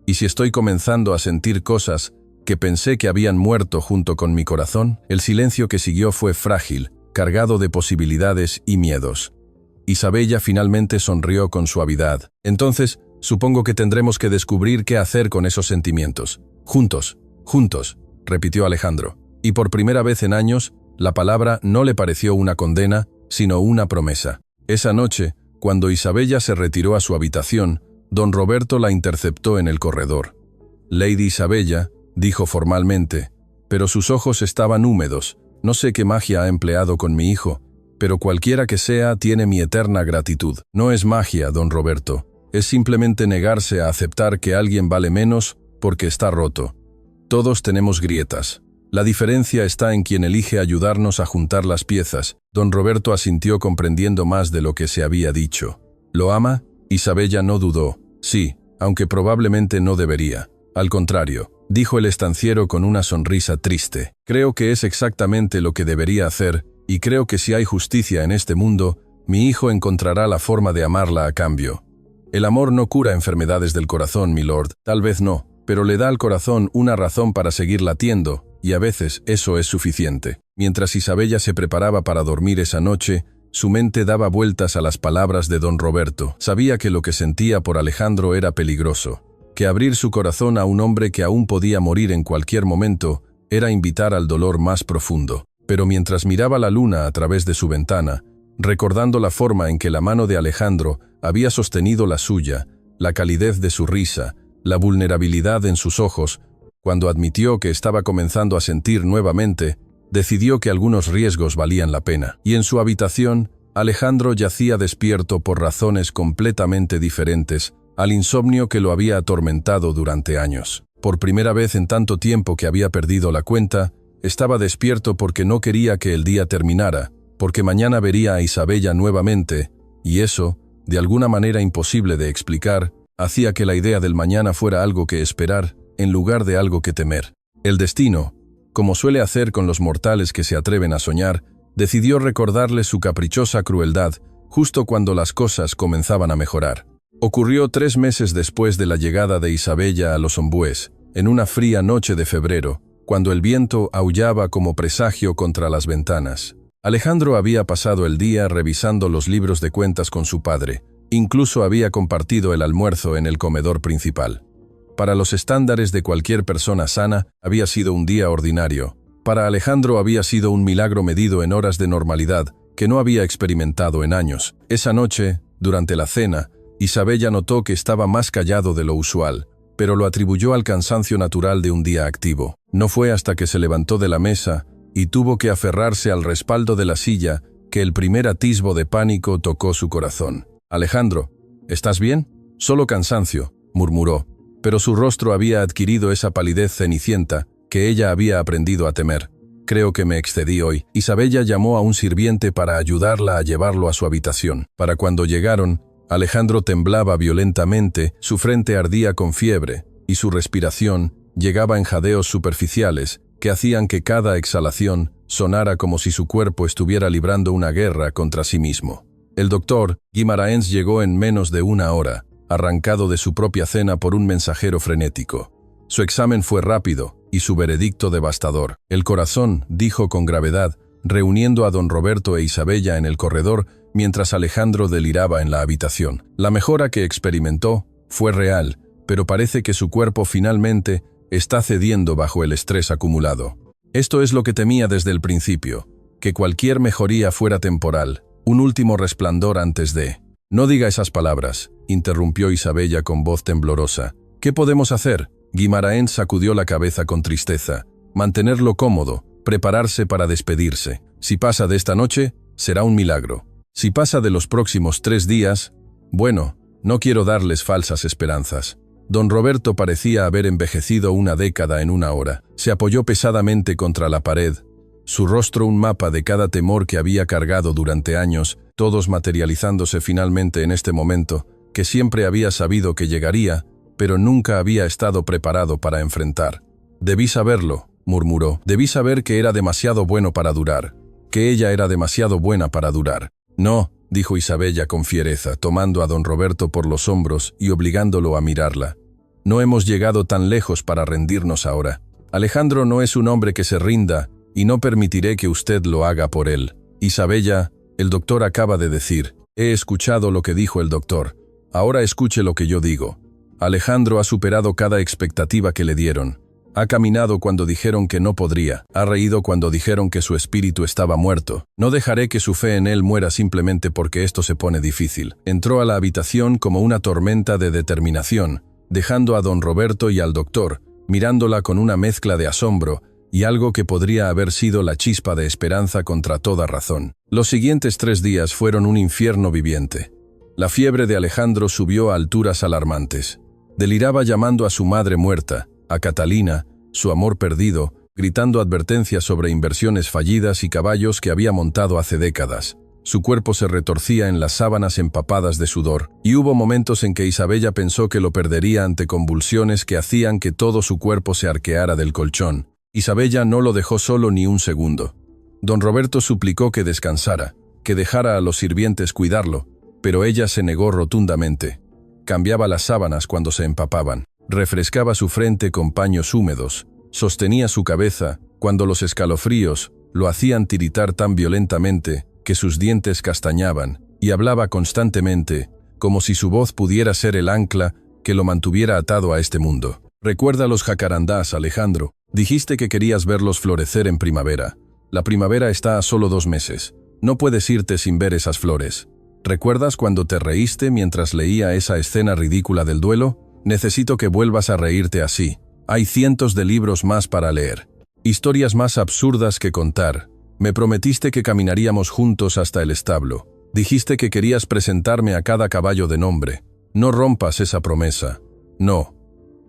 ¿Y si estoy comenzando a sentir cosas que pensé que habían muerto junto con mi corazón? El silencio que siguió fue frágil, cargado de posibilidades y miedos. Isabella finalmente sonrió con suavidad. Entonces, supongo que tendremos que descubrir qué hacer con esos sentimientos. Juntos, repitió Alejandro. Y por primera vez en años, la palabra no le pareció una condena, sino una promesa. Esa noche, cuando Isabella se retiró a su habitación, don Roberto la interceptó en el corredor. Lady Isabella, dijo formalmente, pero sus ojos estaban húmedos. No sé qué magia ha empleado con mi hijo, pero cualquiera que sea tiene mi eterna gratitud. No es magia, don Roberto, es simplemente negarse a aceptar que alguien vale menos porque está roto. Todos tenemos grietas. La diferencia está en quien elige ayudarnos a juntar las piezas. Don Roberto asintió comprendiendo más de lo que se había dicho. ¿Lo ama? Isabella no dudó. Sí, aunque probablemente no debería. Al contrario, dijo el estanciero con una sonrisa triste. Creo que es exactamente lo que debería hacer, y creo que si hay justicia en este mundo, mi hijo encontrará la forma de amarla a cambio. El amor no cura enfermedades del corazón, milord, tal vez no, pero le da al corazón una razón para seguir latiendo, y a veces eso es suficiente. Mientras Isabella se preparaba para dormir esa noche, su mente daba vueltas a las palabras de don Roberto. Sabía que lo que sentía por Alejandro era peligroso, que abrir su corazón a un hombre que aún podía morir en cualquier momento era invitar al dolor más profundo. Pero mientras miraba la luna a través de su ventana, recordando la forma en que la mano de Alejandro había sostenido la suya, la calidez de su risa, la vulnerabilidad en sus ojos, cuando admitió que estaba comenzando a sentir nuevamente, decidió que algunos riesgos valían la pena. Y en su habitación, Alejandro yacía despierto por razones completamente diferentes al insomnio que lo había atormentado durante años. Por primera vez en tanto tiempo que había perdido la cuenta, estaba despierto porque no quería que el día terminara, porque mañana vería a Isabella nuevamente, y eso, de alguna manera imposible de explicar, hacía que la idea del mañana fuera algo que esperar, en lugar de algo que temer. El destino, como suele hacer con los mortales que se atreven a soñar, decidió recordarle su caprichosa crueldad justo cuando las cosas comenzaban a mejorar. Ocurrió 3 meses después de la llegada de Isabella a los Ombúes, en una fría noche de febrero, cuando el viento aullaba como presagio contra las ventanas. Alejandro había pasado el día revisando los libros de cuentas con su padre, incluso había compartido el almuerzo en el comedor principal. Para los estándares de cualquier persona sana, había sido un día ordinario. Para Alejandro había sido un milagro medido en horas de normalidad que no había experimentado en años. Esa noche, durante la cena, Isabella notó que estaba más callado de lo usual, pero lo atribuyó al cansancio natural de un día activo. No fue hasta que se levantó de la mesa y tuvo que aferrarse al respaldo de la silla que el primer atisbo de pánico tocó su corazón. «Alejandro, ¿estás bien?» «Solo cansancio», murmuró, pero su rostro había adquirido esa palidez cenicienta que ella había aprendido a temer. «Creo que me excedí hoy». Isabella llamó a un sirviente para ayudarla a llevarlo a su habitación. Para cuando llegaron, Alejandro temblaba violentamente, su frente ardía con fiebre, y su respiración llegaba en jadeos superficiales que hacían que cada exhalación sonara como si su cuerpo estuviera librando una guerra contra sí mismo. El doctor Guimaraens llegó en menos de una hora, arrancado de su propia cena por un mensajero frenético. Su examen fue rápido y su veredicto devastador. «El corazón», dijo con gravedad, reuniendo a don Roberto e Isabella en el corredor mientras Alejandro deliraba en la habitación. La mejora que experimentó fue real, pero parece que su cuerpo finalmente está cediendo bajo el estrés acumulado. Esto es lo que temía desde el principio, que cualquier mejoría fuera temporal, un último resplandor antes de... «No diga esas palabras», interrumpió Isabella con voz temblorosa. «¿Qué podemos hacer?» Guimaraens sacudió la cabeza con tristeza. «Mantenerlo cómodo, prepararse para despedirse. Si pasa de esta noche, será un milagro. Si pasa de los próximos 3 días, bueno, no quiero darles falsas esperanzas». Don Roberto parecía haber envejecido una década en una hora. Se apoyó pesadamente contra la pared, su rostro un mapa de cada temor que había cargado durante años, todos materializándose finalmente en este momento, que siempre había sabido que llegaría, pero nunca había estado preparado para enfrentar. «Debí saberlo», murmuró. «Debí saber que era demasiado bueno para durar, que ella era demasiado buena para durar». «No», dijo Isabella con fiereza, tomando a don Roberto por los hombros y obligándolo a mirarla. «No hemos llegado tan lejos para rendirnos ahora. Alejandro no es un hombre que se rinda, y no permitiré que usted lo haga por él. Isabella, el doctor acaba de decir». «He escuchado lo que dijo el doctor. Ahora escuche lo que yo digo. Alejandro ha superado cada expectativa que le dieron. Ha caminado cuando dijeron que no podría. Ha reído cuando dijeron que su espíritu estaba muerto. No dejaré que su fe en él muera simplemente porque esto se pone difícil». Entró a la habitación como una tormenta de determinación, dejando a don Roberto y al doctor, mirándola con una mezcla de asombro y algo que podría haber sido la chispa de esperanza contra toda razón. Los siguientes 3 días fueron un infierno viviente. La fiebre de Alejandro subió a alturas alarmantes. Deliraba llamando a su madre muerta, a Catalina, su amor perdido, gritando advertencias sobre inversiones fallidas y caballos que había montado hace décadas. Su cuerpo se retorcía en las sábanas empapadas de sudor, y hubo momentos en que Isabella pensó que lo perdería ante convulsiones que hacían que todo su cuerpo se arqueara del colchón. Isabella no lo dejó solo ni un segundo. Don Roberto suplicó que descansara, que dejara a los sirvientes cuidarlo, pero ella se negó rotundamente. Cambiaba las sábanas cuando se empapaban, refrescaba su frente con paños húmedos, sostenía su cabeza cuando los escalofríos lo hacían tiritar tan violentamente que sus dientes castañaban, y hablaba constantemente, como si su voz pudiera ser el ancla que lo mantuviera atado a este mundo. «Recuerda los jacarandás, Alejandro. Dijiste que querías verlos florecer en primavera. La primavera está a solo 2 meses. No puedes irte sin ver esas flores. ¿Recuerdas cuando te reíste mientras leía esa escena ridícula del duelo? Necesito que vuelvas a reírte así. Hay cientos de libros más para leer. Historias más absurdas que contar. Me prometiste que caminaríamos juntos hasta el establo. Dijiste que querías presentarme a cada caballo de nombre. No rompas esa promesa. No».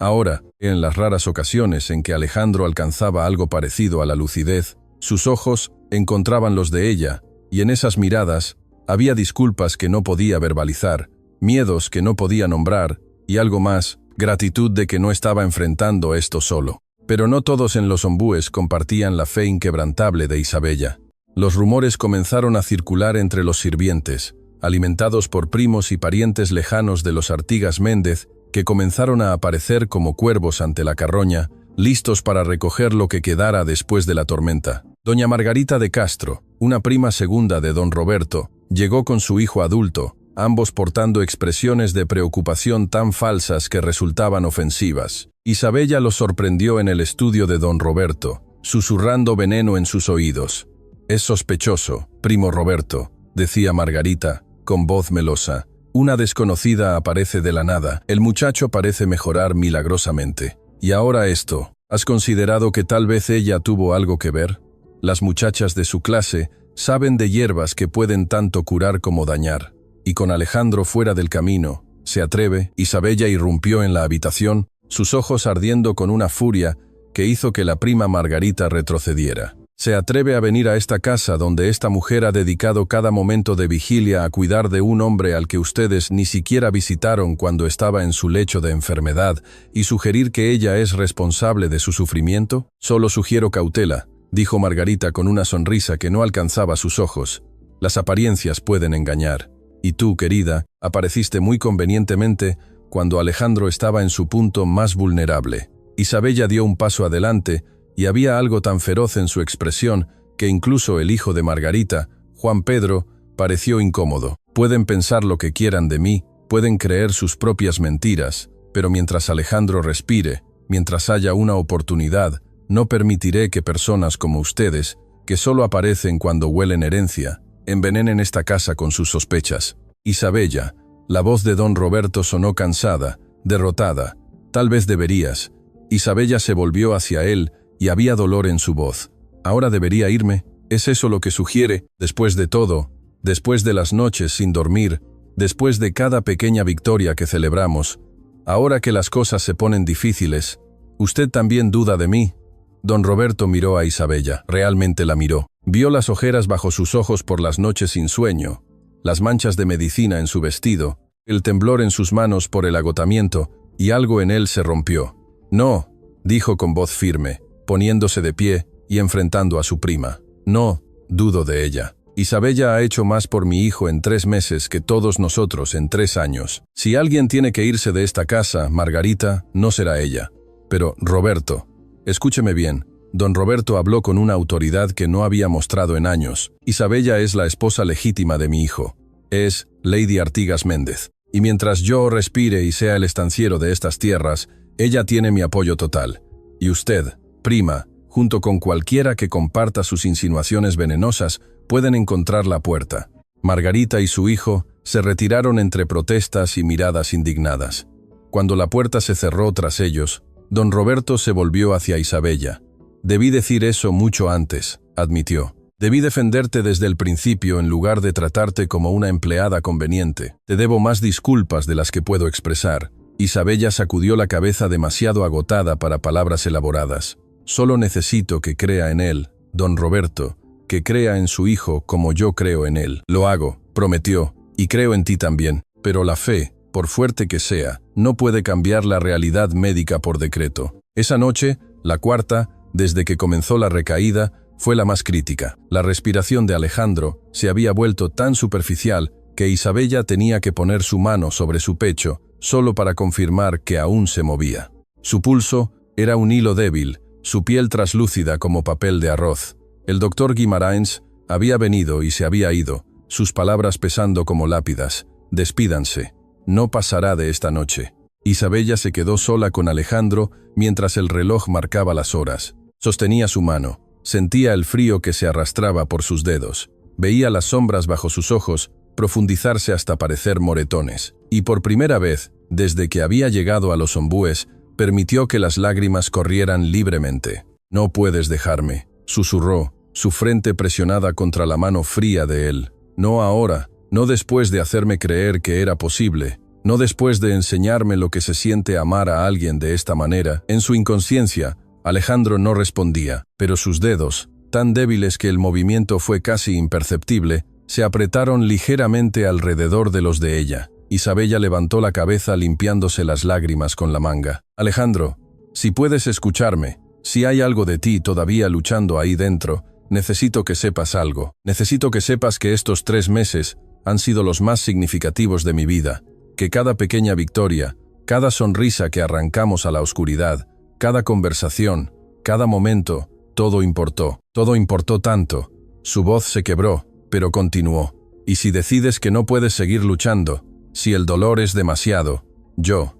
Ahora, en las raras ocasiones en que Alejandro alcanzaba algo parecido a la lucidez, sus ojos encontraban los de ella, y en esas miradas había disculpas que no podía verbalizar, miedos que no podía nombrar, y algo más, gratitud de que no estaba enfrentando esto solo. Pero no todos en los ombúes compartían la fe inquebrantable de Isabella. Los rumores comenzaron a circular entre los sirvientes, alimentados por primos y parientes lejanos de los Artigas Méndez, que comenzaron a aparecer como cuervos ante la carroña, listos para recoger lo que quedara después de la tormenta. Doña Margarita de Castro, una prima segunda de don Roberto, llegó con su hijo adulto, ambos portando expresiones de preocupación tan falsas que resultaban ofensivas. Isabella los sorprendió en el estudio de don Roberto, susurrando veneno en sus oídos. «Es sospechoso, primo Roberto», decía Margarita, con voz melosa. «Una desconocida aparece de la nada. El muchacho parece mejorar milagrosamente. Y ahora esto. ¿Has considerado que tal vez ella tuvo algo que ver? Las muchachas de su clase saben de hierbas que pueden tanto curar como dañar. Y con Alejandro fuera del camino, se atreve». Isabella irrumpió en la habitación, sus ojos ardiendo con una furia que hizo que la prima Margarita retrocediera. «Se atreve a venir a esta casa donde esta mujer ha dedicado cada momento de vigilia a cuidar de un hombre al que ustedes ni siquiera visitaron cuando estaba en su lecho de enfermedad y sugerir que ella es responsable de su sufrimiento? Solo sugiero cautela», dijo Margarita con una sonrisa que no alcanzaba sus ojos. «Las apariencias pueden engañar. Y tú, querida, apareciste muy convenientemente cuando Alejandro estaba en su punto más vulnerable». Isabella dio un paso adelante, y había algo tan feroz en su expresión que incluso el hijo de Margarita, Juan Pedro, pareció incómodo. «Pueden pensar lo que quieran de mí, pueden creer sus propias mentiras, pero mientras Alejandro respire, mientras haya una oportunidad, no permitiré que personas como ustedes, que solo aparecen cuando huelen herencia, envenenen esta casa con sus sospechas». «Isabella», la voz de don Roberto sonó cansada, derrotada. «Tal vez deberías». Isabella se volvió hacia él y había dolor en su voz. «¿Ahora debería irme? ¿Es eso lo que sugiere? Después de todo, después de las noches sin dormir, después de cada pequeña victoria que celebramos, ahora que las cosas se ponen difíciles, ¿usted también duda de mí?» Don Roberto miró a Isabella, realmente la miró. Vio las ojeras bajo sus ojos por las noches sin sueño, las manchas de medicina en su vestido, el temblor en sus manos por el agotamiento, y algo en él se rompió. «No», dijo con voz firme, poniéndose de pie y enfrentando a su prima. «No, dudo de ella. Isabella ha hecho más por mi hijo en 3 meses que todos nosotros en 3 años. Si alguien tiene que irse de esta casa, Margarita, no será ella. Pero, Roberto, escúcheme bien». Don Roberto habló con una autoridad que no había mostrado en años. «Isabella es la esposa legítima de mi hijo. Es Lady Artigas Méndez. Y mientras yo respire y sea el estanciero de estas tierras, ella tiene mi apoyo total. Y usted, prima, junto con cualquiera que comparta sus insinuaciones venenosas, pueden encontrar la puerta». Margarita y su hijo se retiraron entre protestas y miradas indignadas. Cuando la puerta se cerró tras ellos, don Roberto se volvió hacia Isabella. «Debí decir eso mucho antes», admitió. «Debí defenderte desde el principio en lugar de tratarte como una empleada conveniente. Te debo más disculpas de las que puedo expresar». Isabella sacudió la cabeza demasiado agotada para palabras elaboradas. «Solo necesito que crea en él, don Roberto, que crea en su hijo como yo creo en él. Lo hago», prometió, «y creo en ti también. Pero la fe, por fuerte que sea, no puede cambiar la realidad médica por decreto». Esa noche, la cuarta, desde que comenzó la recaída, fue la más crítica. La respiración de Alejandro se había vuelto tan superficial que Isabella tenía que poner su mano sobre su pecho solo para confirmar que aún se movía. Su pulso era un hilo débil, su piel traslúcida como papel de arroz. El doctor Guimarães había venido y se había ido, sus palabras pesando como lápidas. «Despídanse. No pasará de esta noche». Isabella se quedó sola con Alejandro mientras el reloj marcaba las horas. Sostenía su mano. Sentía el frío que se arrastraba por sus dedos. Veía las sombras bajo sus ojos profundizarse hasta parecer moretones. Y por primera vez, desde que había llegado a los Ombúes, permitió que las lágrimas corrieran libremente. «No puedes dejarme», susurró, su frente presionada contra la mano fría de él. «No ahora, no después de hacerme creer que era posible, no después de enseñarme lo que se siente amar a alguien de esta manera». En su inconsciencia, Alejandro no respondía, pero sus dedos, tan débiles que el movimiento fue casi imperceptible, se apretaron ligeramente alrededor de los de ella. Isabella levantó la cabeza limpiándose las lágrimas con la manga. «Alejandro, si puedes escucharme, si hay algo de ti todavía luchando ahí dentro, necesito que sepas algo. Necesito que sepas que estos 3 meses han sido los más significativos de mi vida, que cada pequeña victoria, cada sonrisa que arrancamos a la oscuridad, cada conversación, cada momento, todo importó tanto». Su voz se quebró, pero continuó. Y si decides que no puedes seguir luchando, si el dolor es demasiado, yo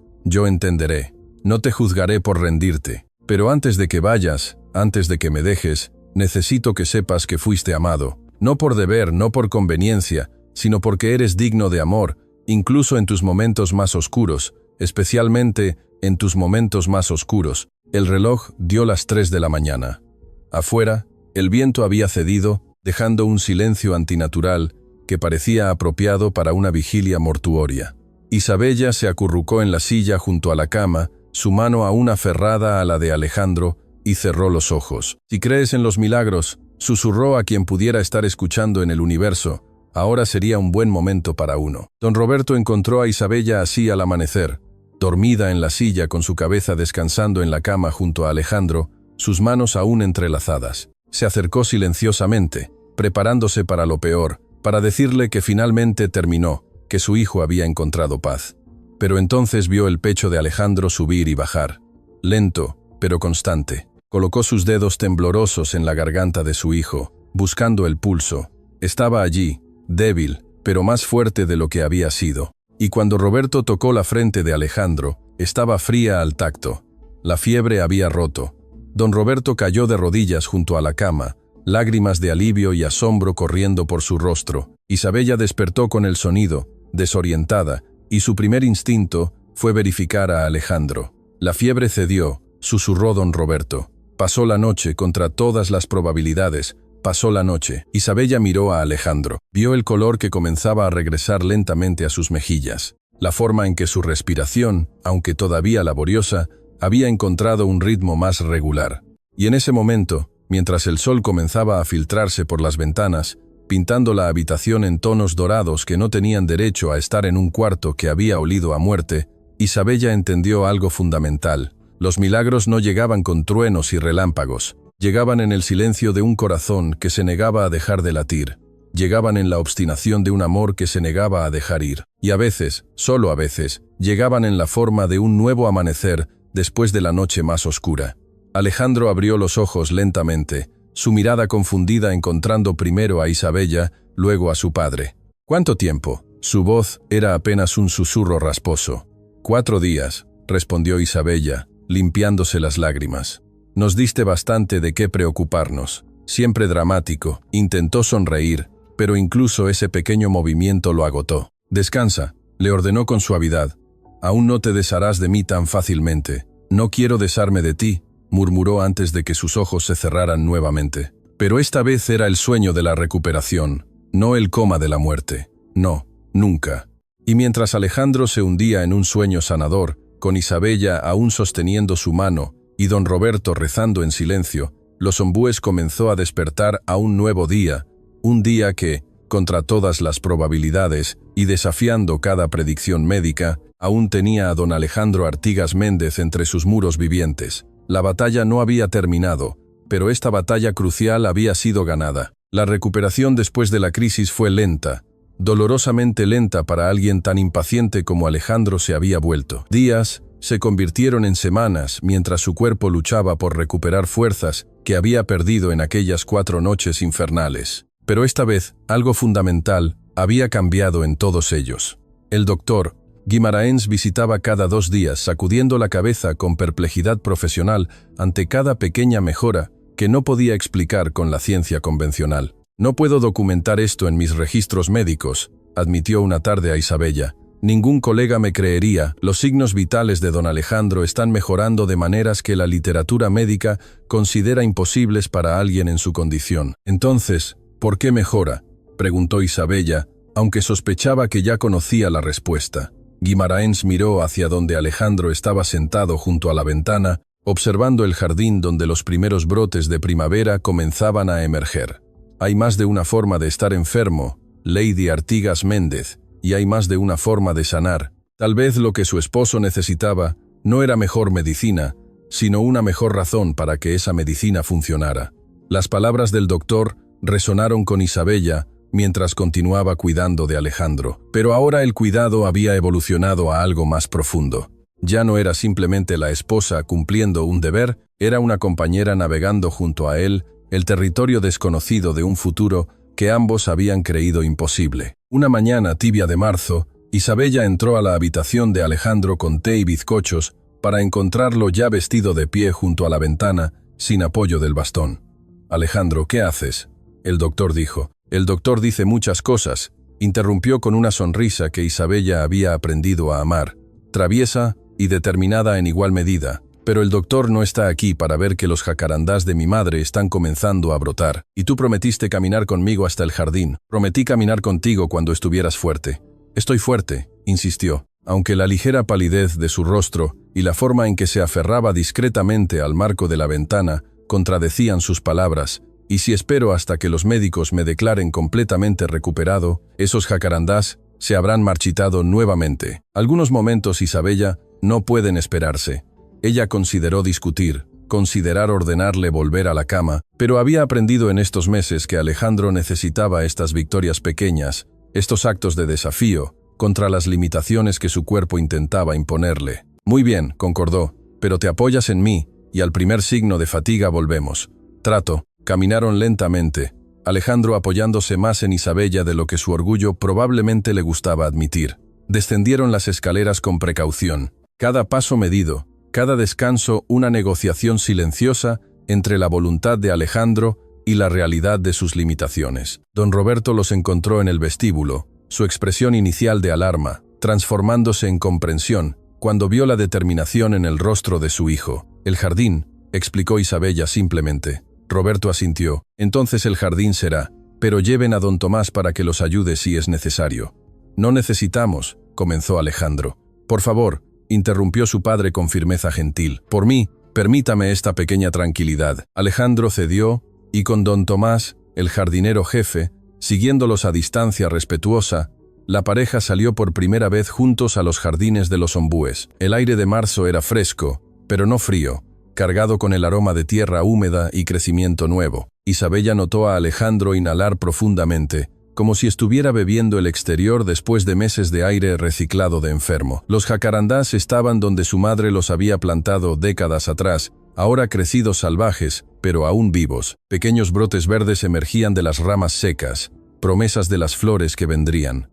entenderé. No te juzgaré por rendirte. Pero antes de que vayas, antes de que me dejes, necesito que sepas que fuiste amado. No por deber, no por conveniencia, sino porque eres digno de amor, incluso en tus momentos más oscuros, especialmente en tus momentos más oscuros. El reloj dio las 3 de la mañana. Afuera, el viento había cedido, dejando un silencio antinatural que parecía apropiado para una vigilia mortuoria. Isabella se acurrucó en la silla junto a la cama, su mano aún aferrada a la de Alejandro, y cerró los ojos. «Si crees en los milagros», susurró a quien pudiera estar escuchando en el universo, «ahora sería un buen momento para uno». Don Roberto encontró a Isabella así al amanecer, dormida en la silla con su cabeza descansando en la cama junto a Alejandro, sus manos aún entrelazadas. Se acercó silenciosamente, preparándose para lo peor, para decirle que finalmente terminó, que su hijo había encontrado paz. Pero entonces vio el pecho de Alejandro subir y bajar. Lento, pero constante. Colocó sus dedos temblorosos en la garganta de su hijo, buscando el pulso. Estaba allí, débil, pero más fuerte de lo que había sido. Y cuando Roberto tocó la frente de Alejandro, estaba fría al tacto. La fiebre había roto. Don Roberto cayó de rodillas junto a la cama, lágrimas de alivio y asombro corriendo por su rostro. Isabella despertó con el sonido, desorientada, y su primer instinto fue verificar a Alejandro. La fiebre cedió, susurró don Roberto. Pasó la noche, contra todas las probabilidades, pasó la noche. Isabella miró a Alejandro. Vio el color que comenzaba a regresar lentamente a sus mejillas. La forma en que su respiración, aunque todavía laboriosa, había encontrado un ritmo más regular. Y en ese momento, mientras el sol comenzaba a filtrarse por las ventanas, pintando la habitación en tonos dorados que no tenían derecho a estar en un cuarto que había olido a muerte, Isabella entendió algo fundamental. Los milagros no llegaban con truenos y relámpagos, llegaban en el silencio de un corazón que se negaba a dejar de latir, llegaban en la obstinación de un amor que se negaba a dejar ir, y a veces, solo a veces, llegaban en la forma de un nuevo amanecer después de la noche más oscura. Alejandro abrió los ojos lentamente, su mirada confundida encontrando primero a Isabella, luego a su padre. «¿Cuánto tiempo?». Su voz era apenas un susurro rasposo. «4 días», respondió Isabella, limpiándose las lágrimas. «Nos diste bastante de qué preocuparnos». Siempre dramático, intentó sonreír, pero incluso ese pequeño movimiento lo agotó. «Descansa», le ordenó con suavidad. «Aún no te desharás de mí tan fácilmente». «No quiero desharme de ti», murmuró antes de que sus ojos se cerraran nuevamente. Pero esta vez era el sueño de la recuperación, no el coma de la muerte. No, nunca. Y mientras Alejandro se hundía en un sueño sanador, con Isabella aún sosteniendo su mano y don Roberto rezando en silencio, los ombúes comenzó a despertar a un nuevo día, un día que, contra todas las probabilidades y desafiando cada predicción médica, aún tenía a don Alejandro Artigas Méndez entre sus muros vivientes. La batalla no había terminado, pero esta batalla crucial había sido ganada. La recuperación después de la crisis fue lenta, dolorosamente lenta para alguien tan impaciente como Alejandro se había vuelto. Días se convirtieron en semanas mientras su cuerpo luchaba por recuperar fuerzas que había perdido en aquellas 4 noches infernales. Pero esta vez, algo fundamental había cambiado en todos ellos. El doctor Guimaraens visitaba cada 2 días, sacudiendo la cabeza con perplejidad profesional ante cada pequeña mejora que no podía explicar con la ciencia convencional. «No puedo documentar esto en mis registros médicos», admitió una tarde a Isabella. «Ningún colega me creería. Los signos vitales de don Alejandro están mejorando de maneras que la literatura médica considera imposibles para alguien en su condición». «Entonces, ¿por qué mejora?», preguntó Isabella, aunque sospechaba que ya conocía la respuesta. Guimaraens miró hacia donde Alejandro estaba sentado junto a la ventana, observando el jardín donde los primeros brotes de primavera comenzaban a emerger. «Hay más de una forma de estar enfermo, Lady Artigas Méndez, y hay más de una forma de sanar. Tal vez lo que su esposo necesitaba no era mejor medicina, sino una mejor razón para que esa medicina funcionara». Las palabras del doctor resonaron con Isabella mientras continuaba cuidando de Alejandro. Pero ahora el cuidado había evolucionado a algo más profundo. Ya no era simplemente la esposa cumpliendo un deber, era una compañera navegando junto a él el territorio desconocido de un futuro que ambos habían creído imposible. Una mañana tibia de marzo, Isabella entró a la habitación de Alejandro con té y bizcochos para encontrarlo ya vestido de pie junto a la ventana, sin apoyo del bastón. «Alejandro, ¿qué haces?», el doctor dijo. «El doctor dice muchas cosas», interrumpió con una sonrisa que Isabella había aprendido a amar, traviesa y determinada en igual medida. «Pero el doctor no está aquí para ver que los jacarandás de mi madre están comenzando a brotar. Y tú prometiste caminar conmigo hasta el jardín. Prometí caminar contigo cuando estuvieras fuerte». «Estoy fuerte», insistió, aunque la ligera palidez de su rostro y la forma en que se aferraba discretamente al marco de la ventana contradecían sus palabras. «Y si espero hasta que los médicos me declaren completamente recuperado, esos jacarandás se habrán marchitado nuevamente». Algunos momentos, Isabella, no pueden esperarse. Ella consideró discutir, considerar ordenarle volver a la cama, pero había aprendido en estos meses que Alejandro necesitaba estas victorias pequeñas, estos actos de desafío, contra las limitaciones que su cuerpo intentaba imponerle. «Muy bien», concordó, «pero te apoyas en mí, y al primer signo de fatiga volvemos». «Trato». Caminaron lentamente, Alejandro apoyándose más en Isabella de lo que su orgullo probablemente le gustaba admitir. Descendieron las escaleras con precaución. Cada paso medido, cada descanso una negociación silenciosa entre la voluntad de Alejandro y la realidad de sus limitaciones. Don Roberto los encontró en el vestíbulo, su expresión inicial de alarma, transformándose en comprensión, cuando vio la determinación en el rostro de su hijo. «El jardín», explicó Isabella simplemente. Roberto asintió. «Entonces el jardín será, pero lleven a don Tomás para que los ayude si es necesario». «No necesitamos», comenzó Alejandro. «Por favor», interrumpió su padre con firmeza gentil. «Por mí, permítame esta pequeña tranquilidad». Alejandro cedió, y con don Tomás, el jardinero jefe, siguiéndolos a distancia respetuosa, la pareja salió por primera vez juntos a los jardines de los ombúes. El aire de marzo era fresco, pero no frío, cargado con el aroma de tierra húmeda y crecimiento nuevo. Isabella notó a Alejandro inhalar profundamente, como si estuviera bebiendo el exterior después de meses de aire reciclado de enfermo. Los jacarandás estaban donde su madre los había plantado décadas atrás, ahora crecidos salvajes, pero aún vivos. Pequeños brotes verdes emergían de las ramas secas, promesas de las flores que vendrían.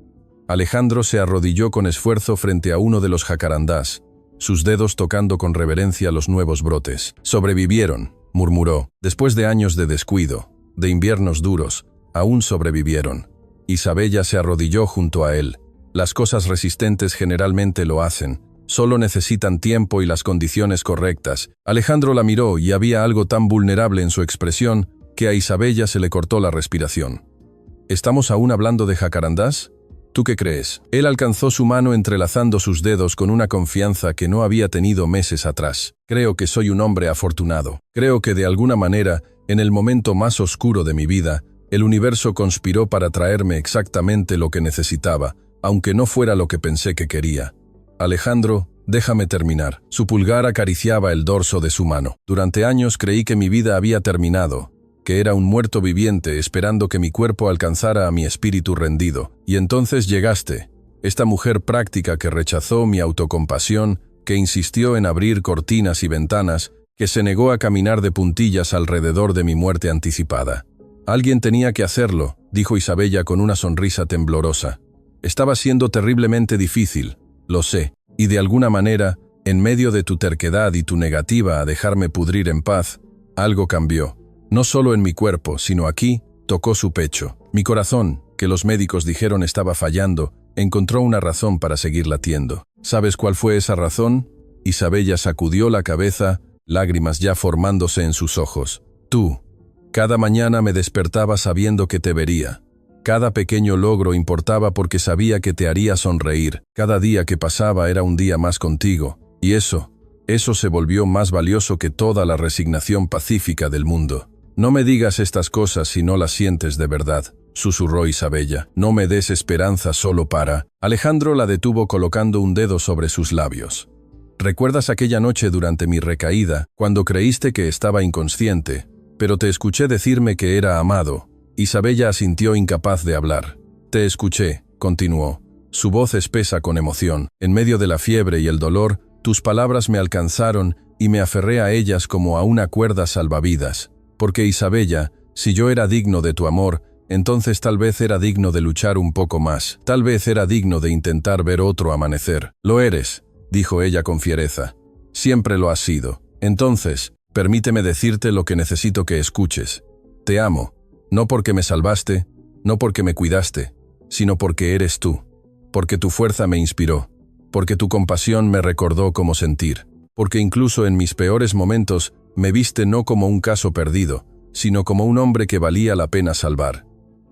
Alejandro se arrodilló con esfuerzo frente a uno de los jacarandás, sus dedos tocando con reverencia los nuevos brotes. «Sobrevivieron», murmuró. «Después de años de descuido, de inviernos duros, aún sobrevivieron». Isabella se arrodilló junto a él. «Las cosas resistentes generalmente lo hacen. Solo necesitan tiempo y las condiciones correctas». Alejandro la miró y había algo tan vulnerable en su expresión que a Isabella se le cortó la respiración. «¿Estamos aún hablando de jacarandás? ¿Tú qué crees?». Él alcanzó su mano entrelazando sus dedos con una confianza que no había tenido meses atrás. «Creo que soy un hombre afortunado. Creo que de alguna manera, en el momento más oscuro de mi vida, el universo conspiró para traerme exactamente lo que necesitaba, aunque no fuera lo que pensé que quería». «Alejandro, déjame terminar». Su pulgar acariciaba el dorso de su mano. «Durante años creí que mi vida había terminado, que era un muerto viviente esperando que mi cuerpo alcanzara a mi espíritu rendido. Y entonces llegaste, esta mujer práctica que rechazó mi autocompasión, que insistió en abrir cortinas y ventanas, que se negó a caminar de puntillas alrededor de mi muerte anticipada». «Alguien tenía que hacerlo», dijo Isabella con una sonrisa temblorosa. «Estaba siendo terriblemente difícil, lo sé, y de alguna manera, en medio de tu terquedad y tu negativa a dejarme pudrir en paz, algo cambió. No solo en mi cuerpo, sino aquí», tocó su pecho. «Mi corazón, que los médicos dijeron estaba fallando, encontró una razón para seguir latiendo». «¿Sabes cuál fue esa razón?». Isabella sacudió la cabeza, lágrimas ya formándose en sus ojos. «Tú. Cada mañana me despertaba sabiendo que te vería. Cada pequeño logro importaba porque sabía que te haría sonreír. Cada día que pasaba era un día más contigo. Y eso se volvió más valioso que toda la resignación pacífica del mundo». «No me digas estas cosas si no las sientes de verdad», susurró Isabella. «No me des esperanza solo para». Alejandro la detuvo colocando un dedo sobre sus labios. «¿Recuerdas aquella noche durante mi recaída, cuando creíste que estaba inconsciente, pero te escuché decirme que era amado?» Isabella asintió incapaz de hablar. «Te escuché», continuó, su voz espesa con emoción. «En medio de la fiebre y el dolor, tus palabras me alcanzaron y me aferré a ellas como a una cuerda salvavidas. Porque Isabella, si yo era digno de tu amor, entonces tal vez era digno de luchar un poco más. Tal vez era digno de intentar ver otro amanecer. Lo eres, dijo ella con fiereza. Siempre lo has sido. Entonces, permíteme decirte lo que necesito que escuches. Te amo, no porque me salvaste, no porque me cuidaste, sino porque eres tú. Porque tu fuerza me inspiró. Porque tu compasión me recordó cómo sentir. Porque incluso en mis peores momentos me viste no como un caso perdido, sino como un hombre que valía la pena salvar.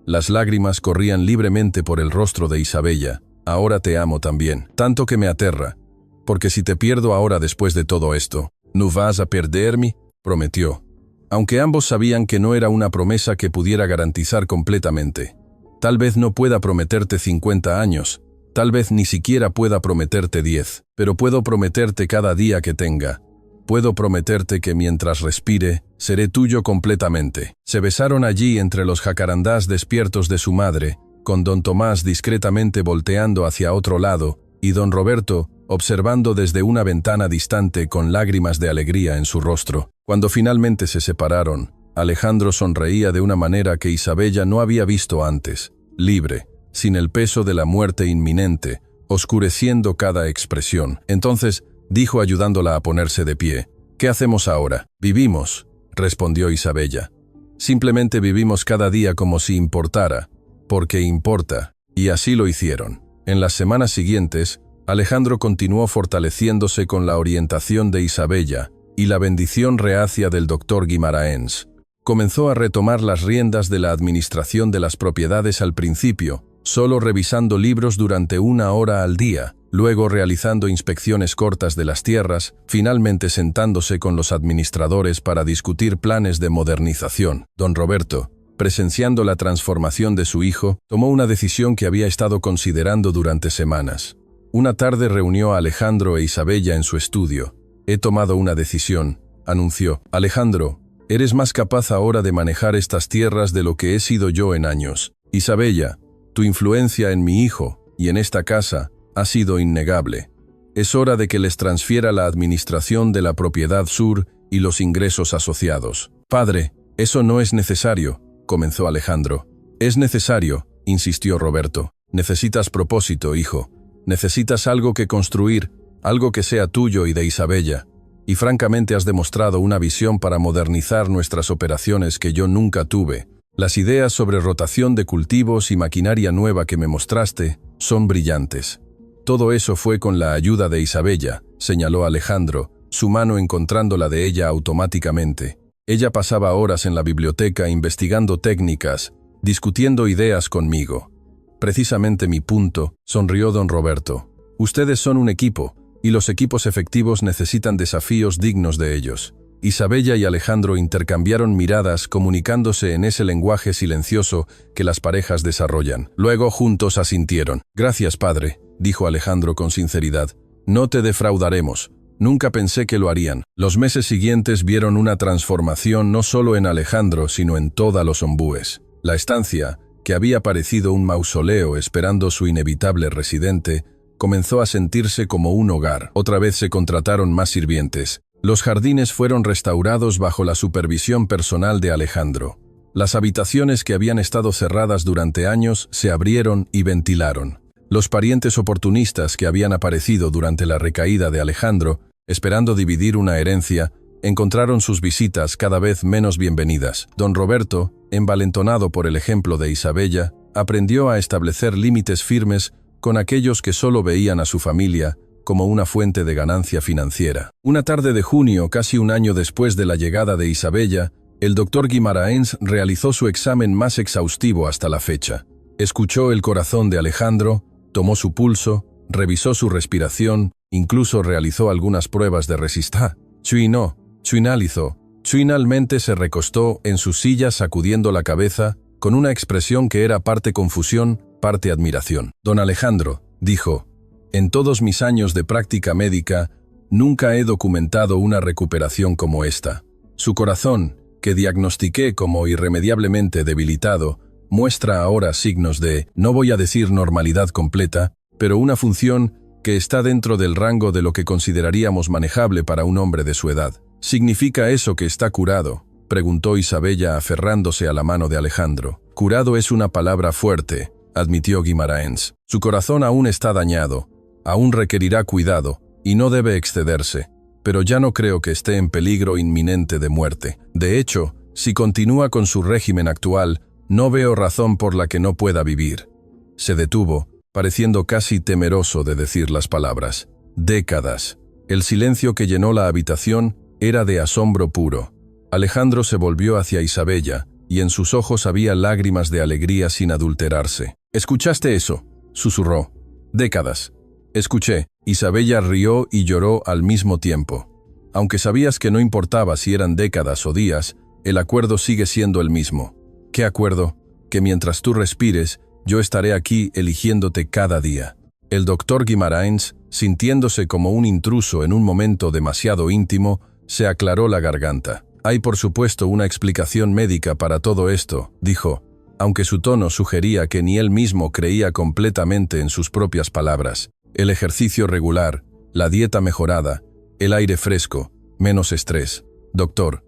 Las lágrimas corrían libremente por el rostro de Isabella. Ahora te amo también, tanto que me aterra. Porque si te pierdo ahora después de todo esto, ¿no vas a perderme?, prometió. Aunque ambos sabían que no era una promesa que pudiera garantizar completamente. Tal vez no pueda prometerte 50 años, tal vez ni siquiera pueda prometerte 10, pero puedo prometerte cada día que tenga. Puedo prometerte que mientras respire, seré tuyo completamente. Se besaron allí entre los jacarandás despiertos de su madre, con don Tomás discretamente volteando hacia otro lado, y don Roberto observando desde una ventana distante con lágrimas de alegría en su rostro. Cuando finalmente se separaron, Alejandro sonreía de una manera que Isabella no había visto antes, libre, sin el peso de la muerte inminente, oscureciendo cada expresión. Entonces, dijo ayudándola a ponerse de pie. ¿Qué hacemos ahora? Vivimos, respondió Isabella. Simplemente vivimos cada día como si importara, porque importa, y así lo hicieron. En las semanas siguientes, Alejandro continuó fortaleciéndose con la orientación de Isabella y la bendición reacia del doctor Guimaraens. Comenzó a retomar las riendas de la administración de las propiedades al principio, solo revisando libros durante 1 hora al día, luego realizando inspecciones cortas de las tierras, finalmente sentándose con los administradores para discutir planes de modernización. Don Roberto, presenciando la transformación de su hijo, tomó una decisión que había estado considerando durante semanas. Una tarde reunió a Alejandro e Isabella en su estudio. «He tomado una decisión», anunció. «Alejandro, eres más capaz ahora de manejar estas tierras de lo que he sido yo en años. Isabella, tu influencia en mi hijo y en esta casa ha sido innegable. Es hora de que les transfiera la administración de la propiedad sur y los ingresos asociados». «Padre, eso no es necesario», comenzó Alejandro. «Es necesario», insistió Roberto. «Necesitas propósito, hijo. Necesitas algo que construir, algo que sea tuyo y de Isabella. Y francamente has demostrado una visión para modernizar nuestras operaciones que yo nunca tuve. Las ideas sobre rotación de cultivos y maquinaria nueva que me mostraste son brillantes». «Todo eso fue con la ayuda de Isabella», señaló Alejandro, su mano encontrando la de ella automáticamente. «Ella pasaba horas en la biblioteca investigando técnicas, discutiendo ideas conmigo». «Precisamente mi punto», sonrió don Roberto. «Ustedes son un equipo, y los equipos efectivos necesitan desafíos dignos de ellos». Isabella y Alejandro intercambiaron miradas comunicándose en ese lenguaje silencioso que las parejas desarrollan. Luego juntos asintieron. «Gracias, padre», dijo Alejandro con sinceridad. «No te defraudaremos. Nunca pensé que lo harían». Los meses siguientes vieron una transformación no solo en Alejandro, sino en todos los ombúes. La estancia, que había parecido un mausoleo esperando su inevitable residente, comenzó a sentirse como un hogar. Otra vez se contrataron más sirvientes. Los jardines fueron restaurados bajo la supervisión personal de Alejandro. Las habitaciones que habían estado cerradas durante años se abrieron y ventilaron. Los parientes oportunistas que habían aparecido durante la recaída de Alejandro, esperando dividir una herencia, encontraron sus visitas cada vez menos bienvenidas. Don Roberto, envalentonado por el ejemplo de Isabella, aprendió a establecer límites firmes con aquellos que solo veían a su familia como una fuente de ganancia financiera. Una tarde de junio, casi un año después de la llegada de Isabella, el doctor Guimaraens realizó su examen más exhaustivo hasta la fecha. Escuchó el corazón de Alejandro, tomó su pulso, revisó su respiración, incluso realizó algunas pruebas de resistencia. Finalizó. Finalmente se recostó en su silla sacudiendo la cabeza, con una expresión que era parte confusión, parte admiración. «Don Alejandro», dijo, «en todos mis años de práctica médica, nunca he documentado una recuperación como esta. Su corazón, que diagnostiqué como irremediablemente debilitado, muestra ahora signos de, no voy a decir normalidad completa, pero una función que está dentro del rango de lo que consideraríamos manejable para un hombre de su edad». «¿Significa eso que está curado?», preguntó Isabella aferrándose a la mano de Alejandro. Curado es una palabra fuerte, admitió Guimaraens. Su corazón aún está dañado, aún requerirá cuidado, y no debe excederse, pero ya no creo que esté en peligro inminente de muerte. De hecho, si continúa con su régimen actual, no veo razón por la que no pueda vivir. Se detuvo, pareciendo casi temeroso de decir las palabras. Décadas. El silencio que llenó la habitación era de asombro puro. Alejandro se volvió hacia Isabella, y en sus ojos había lágrimas de alegría sin adulterarse. ¿Escuchaste eso?, susurró. Décadas. Escuché. Isabella rió y lloró al mismo tiempo. Aunque sabías que no importaba si eran décadas o días, el acuerdo sigue siendo el mismo. ¿Qué acuerdo? Que mientras tú respires, yo estaré aquí eligiéndote cada día. El doctor Guimaraens, sintiéndose como un intruso en un momento demasiado íntimo, se aclaró la garganta. Hay por supuesto una explicación médica para todo esto, dijo, aunque su tono sugería que ni él mismo creía completamente en sus propias palabras. El ejercicio regular, la dieta mejorada, el aire fresco, menos estrés. Doctor,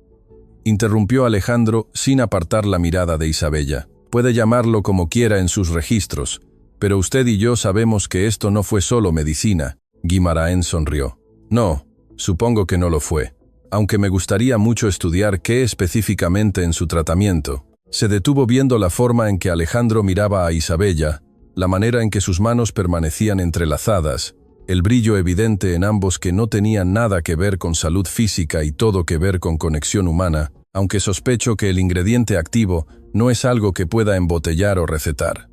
interrumpió Alejandro sin apartar la mirada de Isabella. Puede llamarlo como quiera en sus registros, pero usted y yo sabemos que esto no fue solo medicina. Guimaraens sonrió. No, supongo que no lo fue, aunque me gustaría mucho estudiar qué específicamente en su tratamiento. Se detuvo viendo la forma en que Alejandro miraba a Isabella, la manera en que sus manos permanecían entrelazadas, el brillo evidente en ambos que no tenían nada que ver con salud física y todo que ver con conexión humana, aunque sospecho que el ingrediente activo no es algo que pueda embotellar o recetar.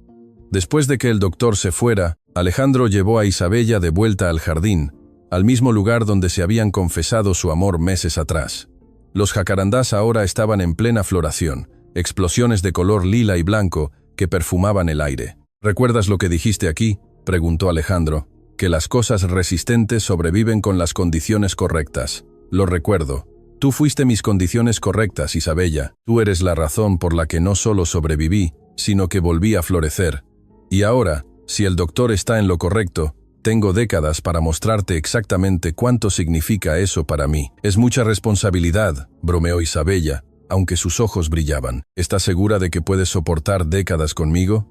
Después de que el doctor se fuera, Alejandro llevó a Isabella de vuelta al jardín, al mismo lugar donde se habían confesado su amor meses atrás. Los jacarandás ahora estaban en plena floración, explosiones de color lila y blanco que perfumaban el aire. ¿Recuerdas lo que dijiste aquí?, preguntó Alejandro, que las cosas resistentes sobreviven con las condiciones correctas. Lo recuerdo. Tú fuiste mis condiciones correctas, Isabella. Tú eres la razón por la que no solo sobreviví, sino que volví a florecer. Y ahora, si el doctor está en lo correcto, tengo décadas para mostrarte exactamente cuánto significa eso para mí. Es mucha responsabilidad, bromeó Isabella, aunque sus ojos brillaban. ¿Estás segura de que puedes soportar décadas conmigo?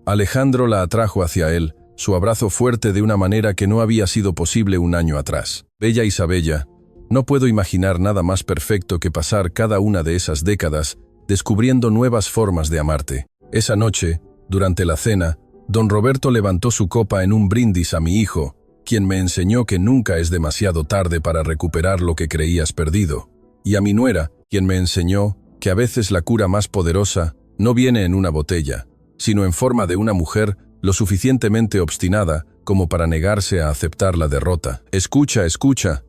Alejandro la atrajo hacia él, su abrazo fuerte de una manera que no había sido posible un año atrás. Bella Isabella, no puedo imaginar nada más perfecto que pasar cada una de esas décadas descubriendo nuevas formas de amarte. Esa noche, durante la cena, don Roberto levantó su copa en un brindis a mi hijo, quien me enseñó que nunca es demasiado tarde para recuperar lo que creías perdido, y a mi nuera, quien me enseñó que a veces la cura más poderosa no viene en una botella, sino en forma de una mujer lo suficientemente obstinada como para negarse a aceptar la derrota. Escucha, escucha.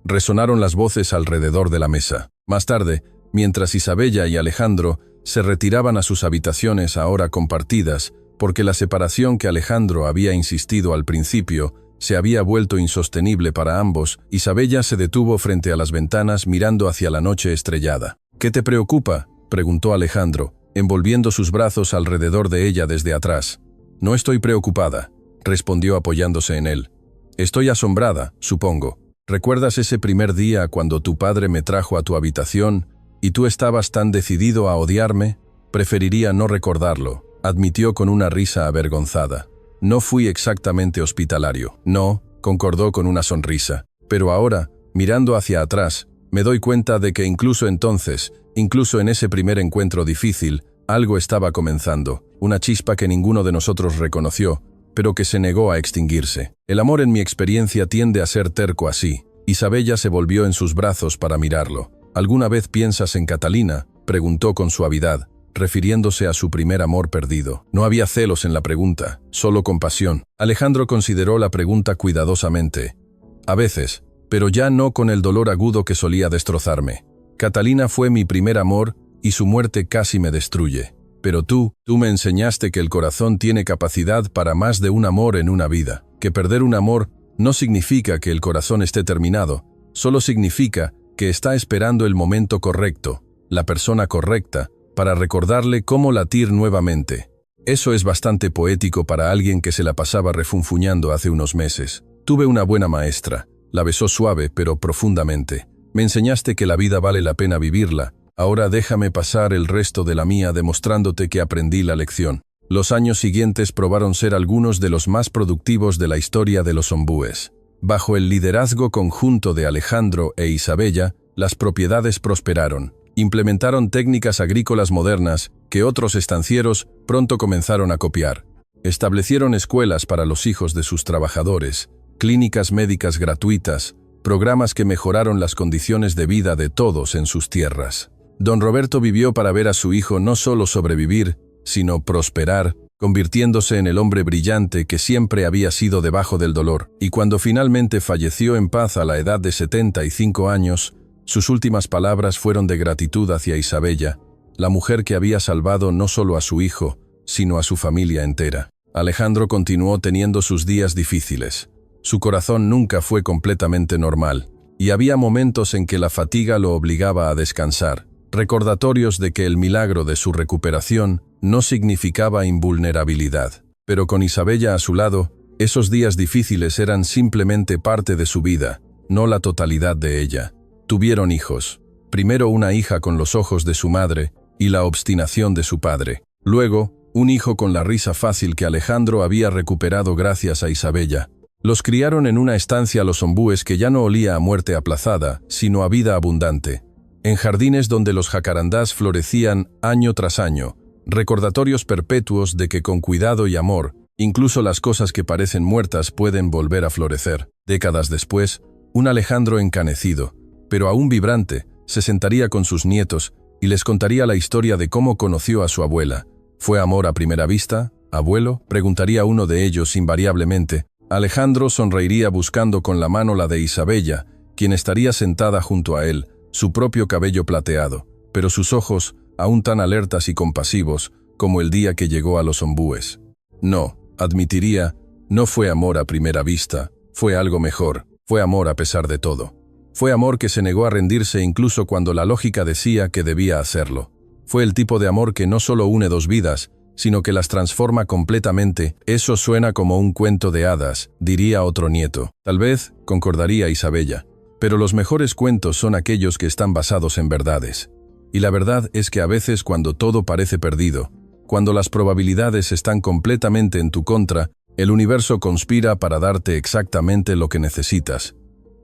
Resonaron las voces alrededor de la mesa. Más tarde, mientras Isabella y Alejandro se retiraban a sus habitaciones ahora compartidas, porque la separación que Alejandro había insistido al principio se había vuelto insostenible para ambos, Isabella se detuvo frente a las ventanas mirando hacia la noche estrellada. ¿Qué te preocupa?, preguntó Alejandro, envolviendo sus brazos alrededor de ella desde atrás. No estoy preocupada, respondió apoyándose en él. Estoy asombrada, supongo. ¿Recuerdas ese primer día cuando tu padre me trajo a tu habitación y tú estabas tan decidido a odiarme? Preferiría no recordarlo, admitió con una risa avergonzada. No fui exactamente hospitalario. No, concordó con una sonrisa. Pero ahora, mirando hacia atrás, me doy cuenta de que incluso entonces, incluso en ese primer encuentro difícil, algo estaba comenzando, una chispa que ninguno de nosotros reconoció, pero que se negó a extinguirse. El amor en mi experiencia tiende a ser terco así. Isabella se volvió en sus brazos para mirarlo. ¿Alguna vez piensas en Catalina?, preguntó con suavidad, refiriéndose a su primer amor perdido. No había celos en la pregunta, solo compasión. Alejandro consideró la pregunta cuidadosamente. A veces, pero ya no con el dolor agudo que solía destrozarme. Catalina fue mi primer amor y su muerte casi me destruye. Pero tú me enseñaste que el corazón tiene capacidad para más de un amor en una vida. Que perder un amor no significa que el corazón esté terminado, solo significa que está esperando el momento correcto, la persona correcta, para recordarle cómo latir nuevamente. Eso es bastante poético para alguien que se la pasaba refunfuñando hace unos meses. Tuve una buena maestra, la besó suave pero profundamente. Me enseñaste que la vida vale la pena vivirla, Ahora déjame pasar el resto de la mía demostrándote que aprendí la lección. Los años siguientes probaron ser algunos de los más productivos de la historia de los ombúes. Bajo el liderazgo conjunto de Alejandro e Isabella, las propiedades prosperaron. Implementaron técnicas agrícolas modernas que otros estancieros pronto comenzaron a copiar. Establecieron escuelas para los hijos de sus trabajadores, clínicas médicas gratuitas, programas que mejoraron las condiciones de vida de todos en sus tierras. Don Roberto vivió para ver a su hijo no solo sobrevivir, sino prosperar, convirtiéndose en el hombre brillante que siempre había sido debajo del dolor. Y cuando finalmente falleció en paz a la edad de 75 años, sus últimas palabras fueron de gratitud hacia Isabella, la mujer que había salvado no solo a su hijo, sino a su familia entera. Alejandro continuó teniendo sus días difíciles. Su corazón nunca fue completamente normal, y había momentos en que la fatiga lo obligaba a descansar, recordatorios de que el milagro de su recuperación no significaba invulnerabilidad. Pero con Isabella a su lado, esos días difíciles eran simplemente parte de su vida, no la totalidad de ella. Tuvieron hijos. Primero una hija con los ojos de su madre y la obstinación de su padre. Luego, un hijo con la risa fácil que Alejandro había recuperado gracias a Isabella. Los criaron en una estancia los ombúes que ya no olía a muerte aplazada, sino a vida abundante. En jardines donde los jacarandás florecían año tras año, recordatorios perpetuos de que con cuidado y amor, incluso las cosas que parecen muertas pueden volver a florecer. Décadas después, un Alejandro encanecido, pero aún vibrante, se sentaría con sus nietos y les contaría la historia de cómo conoció a su abuela. ¿Fue amor a primera vista, abuelo?, preguntaría uno de ellos invariablemente. Alejandro sonreiría buscando con la mano la de Isabella, quien estaría sentada junto a él, su propio cabello plateado, pero sus ojos, aún tan alertas y compasivos, como el día que llegó a los ombúes. No, admitiría, no fue amor a primera vista, fue algo mejor, fue amor a pesar de todo. Fue amor que se negó a rendirse incluso cuando la lógica decía que debía hacerlo. Fue el tipo de amor que no solo une dos vidas, sino que las transforma completamente. Eso suena como un cuento de hadas, diría otro nieto. Tal vez, concordaría Isabella. Pero los mejores cuentos son aquellos que están basados en verdades. Y la verdad es que a veces cuando todo parece perdido, cuando las probabilidades están completamente en tu contra, el universo conspira para darte exactamente lo que necesitas.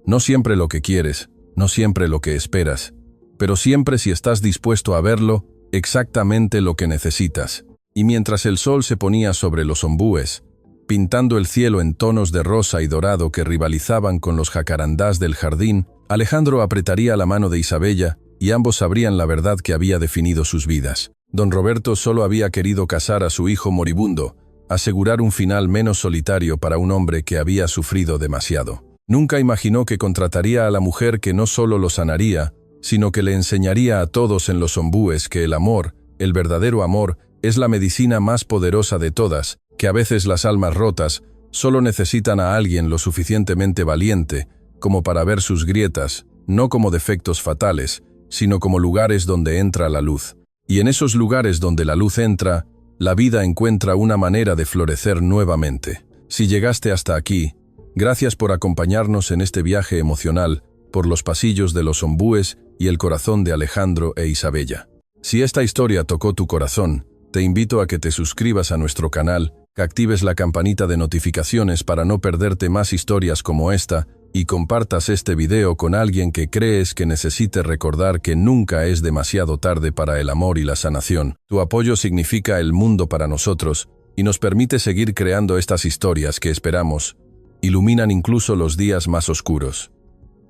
No siempre lo que quieres, no siempre lo que esperas, pero siempre si estás dispuesto a verlo, exactamente lo que necesitas. Y mientras el sol se ponía sobre los ombúes, pintando el cielo en tonos de rosa y dorado que rivalizaban con los jacarandás del jardín, Alejandro apretaría la mano de Isabella y ambos sabrían la verdad que había definido sus vidas. Don Roberto solo había querido casar a su hijo moribundo, asegurar un final menos solitario para un hombre que había sufrido demasiado. Nunca imaginó que contrataría a la mujer que no solo lo sanaría, sino que le enseñaría a todos en los ombúes que el amor, el verdadero amor, es la medicina más poderosa de todas, que a veces las almas rotas solo necesitan a alguien lo suficientemente valiente como para ver sus grietas, no como defectos fatales, sino como lugares donde entra la luz. Y en esos lugares donde la luz entra, la vida encuentra una manera de florecer nuevamente. Si llegaste hasta aquí, gracias por acompañarnos en este viaje emocional por los pasillos de los ombúes y el corazón de Alejandro e Isabella. Si esta historia tocó tu corazón, te invito a que te suscribas a nuestro canal, que actives la campanita de notificaciones para no perderte más historias como esta y compartas este video con alguien que crees que necesite recordar que nunca es demasiado tarde para el amor y la sanación. Tu apoyo significa el mundo para nosotros y nos permite seguir creando estas historias que esperamos iluminan incluso los días más oscuros.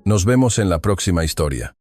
Nos vemos en la próxima historia.